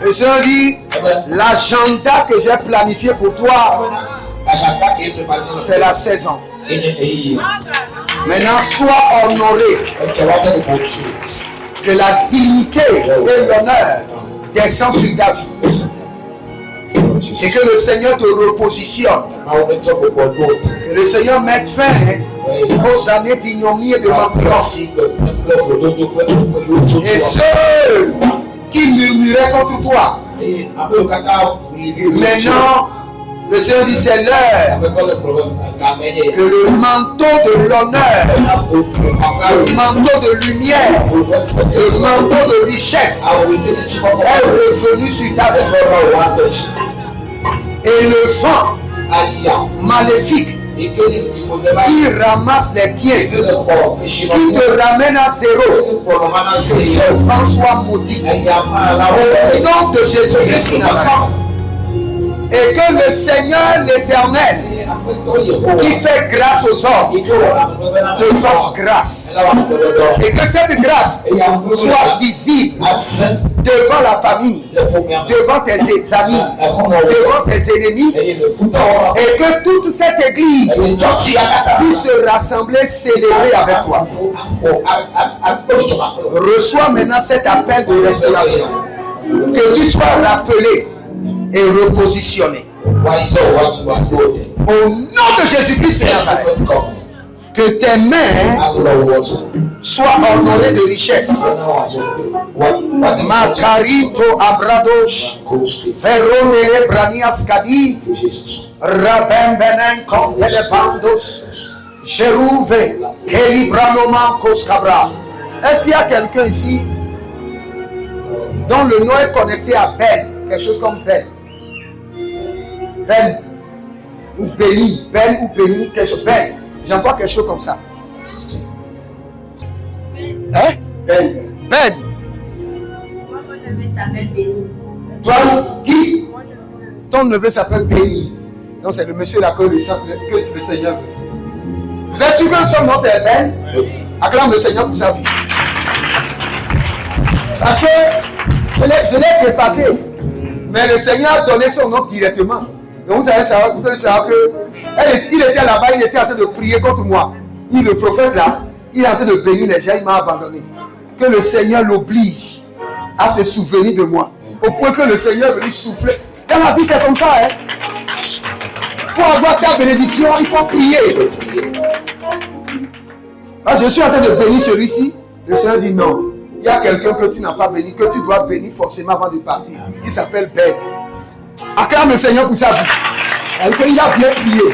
Le Seigneur dit, l'agenda que j'ai planifié pour toi, c'est la saison. Maintenant, sois honoré que la dignité et l'honneur descendent sur ta vie. Et que le Seigneur te repositionne. Que le Seigneur mette fin aux années d'ignominie et de manquance. Et ceux qui murmuraient contre toi, maintenant, le Seigneur dit c'est l'heure que le manteau de l'honneur, le manteau de lumière, le manteau de richesse est revenu sur ta vie. Et le vent maléfique qui ramasse les biens, qui te ramène à zéro, que ce vent soit maudit. Au nom de Jésus-Christ. Et que le Seigneur l'Éternel, qui fait grâce aux hommes, te fasse grâce. Et que cette grâce soit visible devant la famille, devant tes amis, devant tes ennemis. Et que toute cette église puisse se rassembler, célébrer avec toi. Reçois maintenant cet appel de restauration. Que tu sois rappelé et repositionné. Au nom de Jésus-Christ de Nazareth, que tes mains soient honorées de richesse. Macarito Abradosh, Verone Branias Kadi, Rabem Benen Comte de Bandos, Jérouvé, Kelibranoma Koskabra. Est-ce qu'il y a quelqu'un ici dont le nom est connecté à Ben? Quelque chose comme Ben. Ben ou Béni. Ben ou Béni, quelque chose. Ben. J'envoie quelque chose comme ça. Hein? Ben. Ben. Moi, mon neveu s'appelle Béni. Toi, qui? Ton neveu s'appelle Béni. Donc c'est le monsieur là que le Seigneur veut. Vous êtes sûr que son nom c'est Ben? Oui. Acclame le Seigneur pour sa vie. Parce que je l'ai dépassé. Mais le Seigneur a donné son nom directement. Donc vous allez savoir que il était là-bas, il était en train de prier contre moi. Le prophète là, il est en train de bénir les gens, il m'a abandonné. Que le Seigneur l'oblige à se souvenir de moi. Au point que le Seigneur veut lui souffler. Dans la vie c'est comme ça. Pour avoir ta bénédiction, il faut prier. Alors, je suis en train de bénir celui-ci. Le Seigneur dit non. Il y a quelqu'un que tu n'as pas béni, que tu dois bénir forcément avant de partir, qui s'appelle Ben. Acclame le Seigneur pour sa vie. Il a bien prié.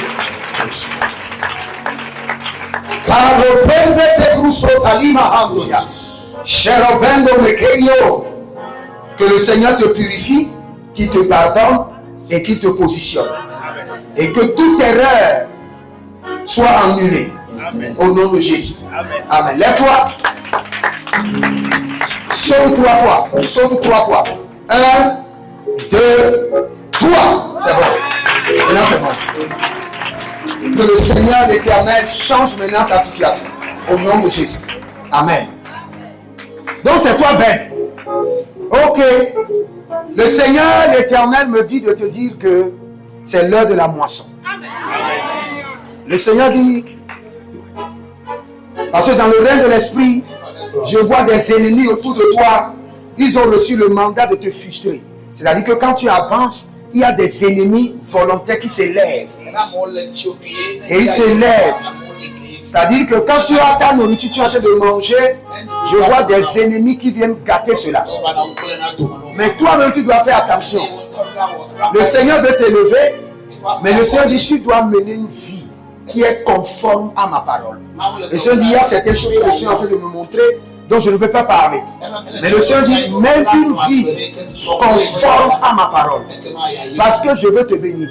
Que le Seigneur te purifie, qu'il te pardonne et qu'il te positionne. Et que toute erreur soit annulée. Au nom de Jésus. Amen. Lève-toi. Saute 3 fois. Saute 3 fois. 1, 2, 3. C'est bon. Maintenant c'est bon. Que le Seigneur l'Éternel change maintenant ta situation. Au nom de Jésus. Amen. Donc c'est toi, Ben. Ok. Le Seigneur l'Éternel me dit de te dire que c'est l'heure de la moisson. Le Seigneur dit, parce que dans le règne de l'esprit, je vois des ennemis autour de toi. Ils ont reçu le mandat de te frustrer. C'est-à-dire que quand tu avances, il y a des ennemis volontaires qui s'élèvent. Et ils s'élèvent. C'est-à-dire que quand tu as ta nourriture, tu es en train de manger, je vois des ennemis qui viennent gâter cela. Mais toi-même, tu dois faire attention. Le Seigneur veut t'élever, mais le Seigneur dit, tu dois mener une vie qui est conforme à ma parole. Le Seigneur dit, il y a certaines choses que le Seigneur est en train de me montrer, dont je ne veux pas parler. Mais le Seigneur dit, mène une vie conforme à ma parole. Parce que je veux te bénir.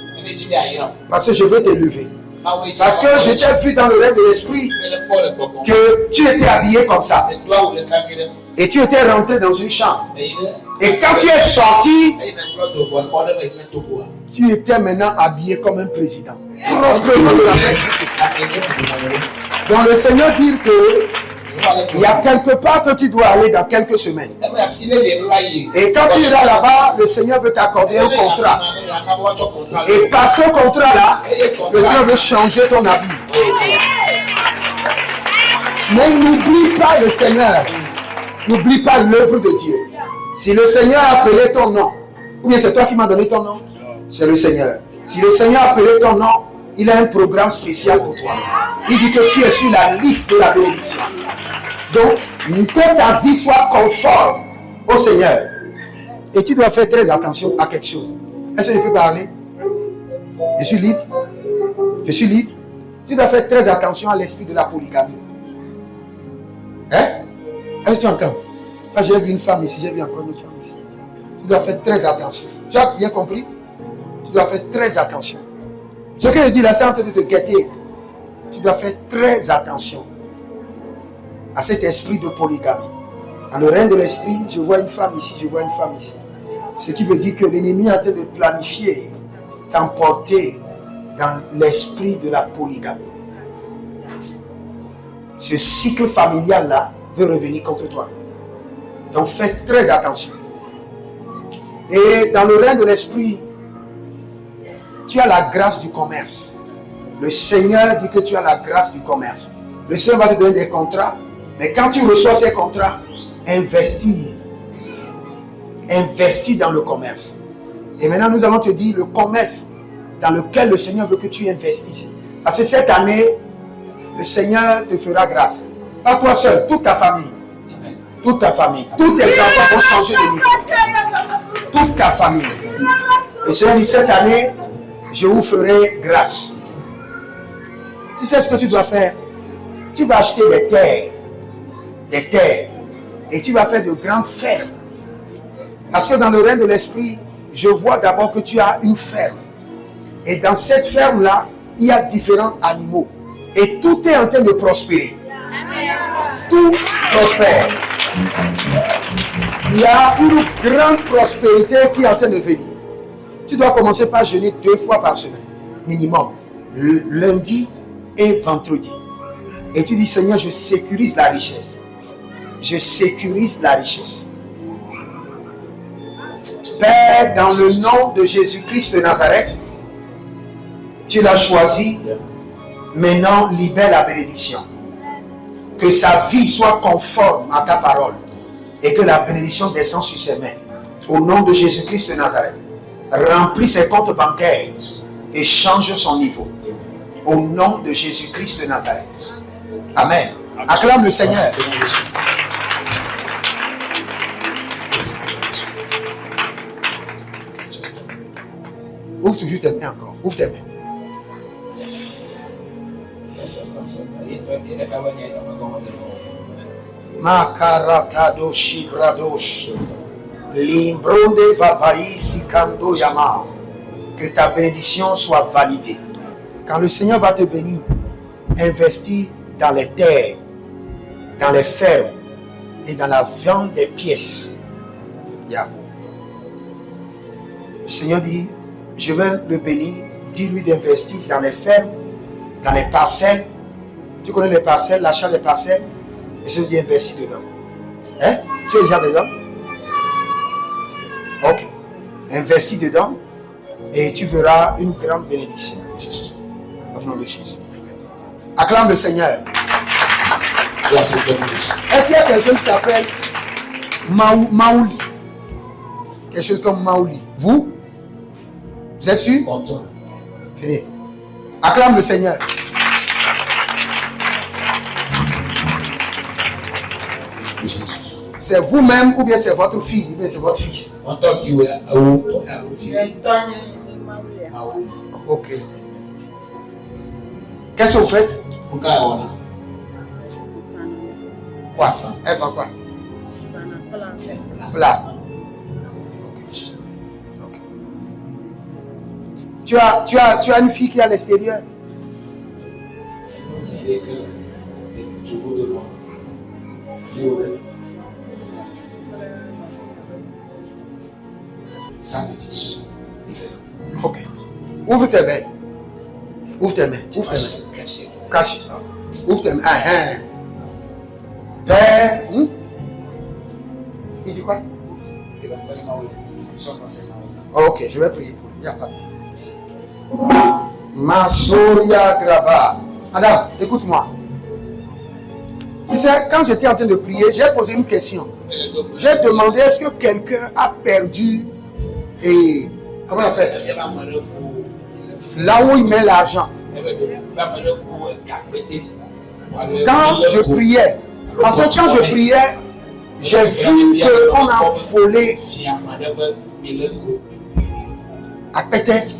Parce que je veux t'élever. Parce que je t'ai vu dans le règne de l'esprit que tu étais habillé comme ça. Et tu étais rentré dans une chambre. Et quand tu es sorti, tu étais maintenant habillé comme un président. Proprement de la tête. Donc le Seigneur dit que il y a quelque part que tu dois aller dans quelques semaines. Et quand tu iras là-bas, le Seigneur veut t'accorder un contrat. Et par ce contrat-là, le Seigneur veut changer ton habit. Mais n'oublie pas le Seigneur. N'oublie pas l'œuvre de Dieu. Si le Seigneur a appelé ton nom, ou bien c'est toi qui m'as donné ton nom, c'est le Seigneur. Si le Seigneur a appelé ton nom, il a un programme spécial pour toi. Il dit que tu es sur la liste de la bénédiction. Donc, que ta vie soit conforme au Seigneur. Et tu dois faire très attention à quelque chose. Est-ce que je peux parler? Je suis libre. Je suis libre. Tu dois faire très attention à l'esprit de la polygamie. Hein? Est-ce que tu entends? J'ai vu une femme ici, j'ai vu encore une autre femme ici. Tu dois faire très attention. Tu as bien compris? Tu dois faire très attention. Ce que je dis là, c'est en train de te guetter. Tu dois faire très attention à cet esprit de polygamie. Dans le règne de l'esprit, je vois une femme ici, je vois une femme ici. Ce qui veut dire que l'ennemi est en train de planifier, t'emporter dans l'esprit de la polygamie. Ce cycle familial-là veut revenir contre toi. Donc fais très attention. Et dans le règne de l'esprit, tu as la grâce du commerce. Le Seigneur dit que tu as la grâce du commerce. Le Seigneur va te donner des contrats. Mais quand tu reçois ces contrats, investis. Investis dans le commerce. Et maintenant, nous allons te dire le commerce dans lequel le Seigneur veut que tu investisses. Parce que cette année, le Seigneur te fera grâce. Pas toi seul, toute ta famille. Toute ta famille. Tous tes enfants vont changer de niveau. Toute ta famille. Le Seigneur dit cette année, je vous ferai grâce. Tu sais ce que tu dois faire? Tu vas acheter des terres. Des terres. Et tu vas faire de grandes fermes. Parce que dans le règne de l'esprit, je vois d'abord que tu as une ferme. Et dans cette ferme-là, il y a différents animaux. Et tout est en train de prospérer. Tout prospère. Il y a une grande prospérité qui est en train de venir. Tu dois commencer par jeûner 2 fois par semaine, minimum. Lundi et vendredi. Et tu dis, Seigneur, je sécurise la richesse. Je sécurise la richesse. Père, dans le nom de Jésus-Christ de Nazareth, tu l'as choisi. Maintenant, libère la bénédiction. Que sa vie soit conforme à ta parole. Et que la bénédiction descende sur ses mains. Au nom de Jésus-Christ de Nazareth. Remplis ses comptes bancaires. Et change son niveau. Au nom de Jésus-Christ de Nazareth. Amen. Acclame le Seigneur. Ouvre toujours tes mains encore. Ouvre tes mains. Makaratadoshi bradosh. Limbronde vavaïsi kando yama. Que ta bénédiction soit validée. Quand le Seigneur va te bénir, investis dans les terres, dans les fermes et dans la viande des pièces. Yeah. Le Seigneur dit, je vais le bénir. Dis-lui d'investir dans les fermes, dans les parcelles. Tu connais les parcelles, l'achat des parcelles. Et je dis investis dedans. Hein? Tu es déjà dedans? Ok. Investis dedans et tu verras une grande bénédiction. Au nom de Jésus. Acclame le Seigneur. Est-ce qu'il y a quelqu'un qui s'appelle Maouli? Quelque chose comme Maouli. Vous êtes sûr? Fini. Acclame le Seigneur. C'est vous-même ou bien c'est votre fille ou bien c'est votre fils? Ok. Qu'est-ce que vous faites? Quoi? Elle va quoi? Plat. Okay. Tu as une fille qui est à l'extérieur? Ok. Ouvre tes mains. Ouvre tes mains. Ouvre tes mains. Cache. Ouvre tes mains. Père. Il dit quoi? Ok, je vais prier pour lui. Il n'y a pas de... Masoria Graba. Madame, écoute-moi. Tu sais, quand j'étais en train de prier, j'ai posé une question. J'ai demandé est-ce que quelqu'un a perdu et comment on appelle là où il met l'argent. Quand je priais, parce que quand je priais, j'ai vu qu'on a volé à peut-être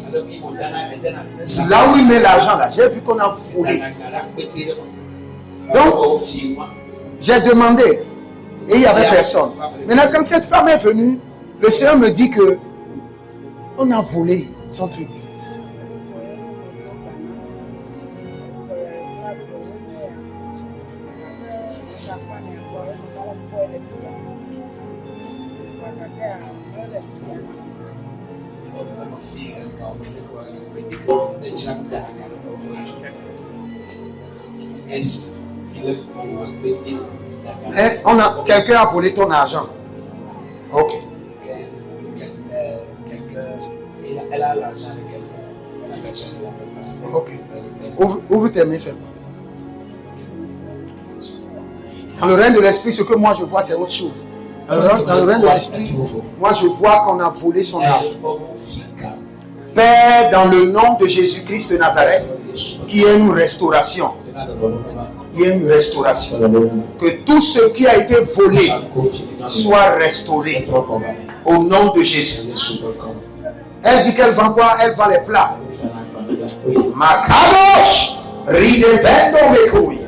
là où il met l'argent là, j'ai vu qu'on a volé. Donc, j'ai demandé et il n'y avait personne. Maintenant, quand cette femme est venue, le Seigneur me dit que on a volé son truc. Quelqu'un a volé ton argent. Ok. Elle a l'argent avec elle. Ok. Ouvre tes mains seulement. Dans le règne de l'esprit, ce que moi je vois, c'est autre chose. Dans le règne de l'esprit, moi je vois qu'on a volé son argent. Père, dans le nom de Jésus-Christ de Nazareth, qui est une restauration. Il y a une restauration. Que tout ce qui a été volé soit restauré. Au nom de Jésus. Elle dit qu'elle vend quoi? Elle vend les plats. Makadosh, ridevendo mekouy.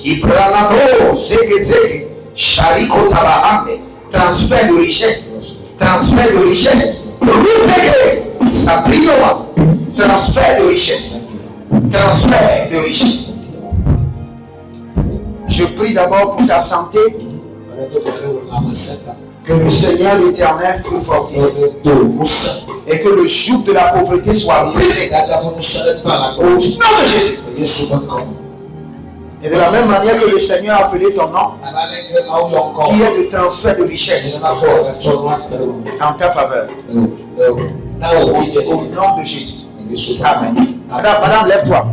Ibranado, zeke, chariko tabahame. Transfert de richesse. Transfert de richesse. Rupeke, sabrinoa. Transfert de richesse. Transfert de richesse. Je prie d'abord pour ta santé. Que le Seigneur l'Éternel te fortifie. Et que le joug de la pauvreté soit brisé. Au nom de Jésus. Et de la même manière que le Seigneur a appelé ton nom, qui est le transfert de richesse en ta faveur. Au nom de Jésus. Amen. Madame, lève-toi.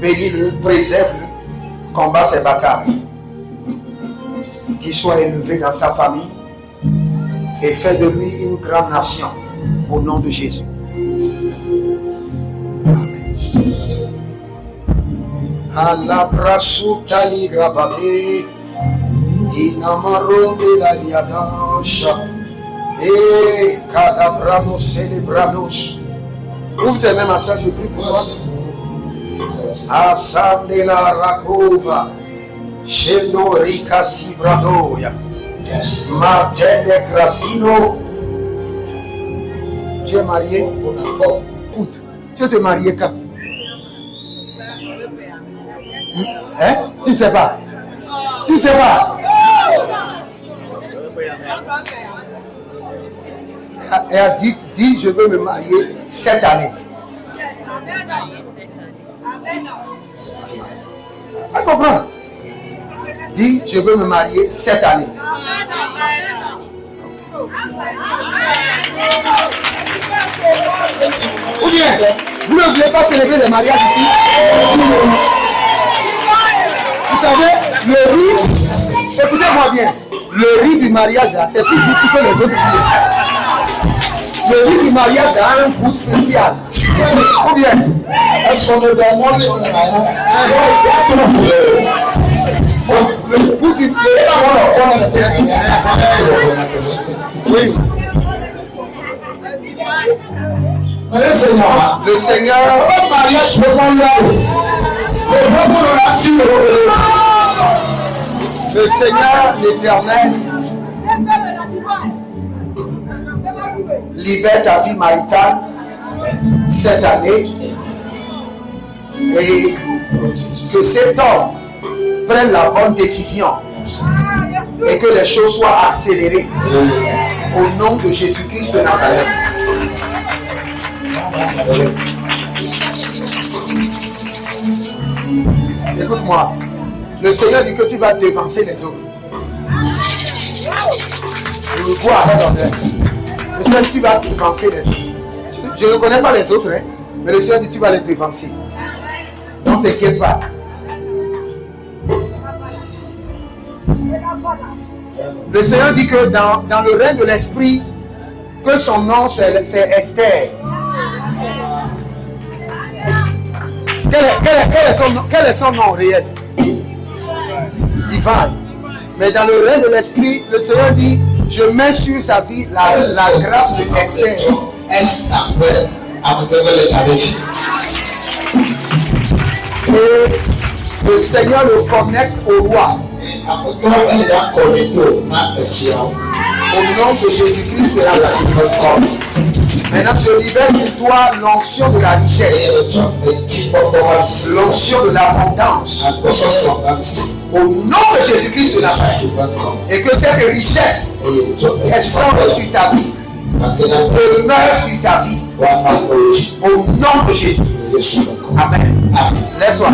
Bénis-le, préserve-le, combat ses batailles. Qu'il soit élevé dans sa famille et fait de lui une grande nation au nom de Jésus. Amen. Alabrasutali grababe, inamarombe la liadasha. Et Kadabrano Celebrados. Ouvre tes mains, ma soeur, je prie pour toi. Asandela Rakova. Shendo Rika Sibradoya. Martene Crasino. Tu es marié? Écoute, tu veux te marier quand? Hein? Tu ne sais pas? Tu ne sais pas? Elle a dit, je veux me marier cette année. Elle comprend? Dis, je veux me marier cette année. Ou bien, vous ne voulez pas célébrer les mariages ici? Vous savez, le riz, écoutez-moi bien, le riz du mariage là, c'est plus goût que les autres riz. Le riz du mariage a un goût spécial. Ou bien, est-ce qu'on est dans le monde? Le goût du oui. Le Seigneur, le Seigneur, l'Éternel, libère ta vie maritale cette année et que cet homme prenne la bonne décision et que les choses soient accélérées au nom de Jésus-Christ de Nazareth. Écoute-moi, le Seigneur dit que tu vas devancer les autres. Je vois avec l'anglais. Le Seigneur dit que tu vas devancer les autres. Je ne connais pas les autres, hein, mais le Seigneur dit que tu vas les devancer. Donc t'inquiète pas. Le Seigneur dit que dans le règne de l'esprit, que son nom c'est Esther. Quel est son nom réel? Divin. Mais dans le règne de l'esprit, le Seigneur dit, je mets sur sa vie la grâce de Esther. Et le Seigneur le connecte au roi. Au nom de Jésus-Christ de la Nazareth. Maintenant, je libère sur toi l'onction de la richesse, l'onction de l'abondance. Au nom de Jésus-Christ de la Nazareth. Et que cette richesse descende sur ta vie, demeure sur ta vie. Au nom de Jésus. Amen. Lève-toi.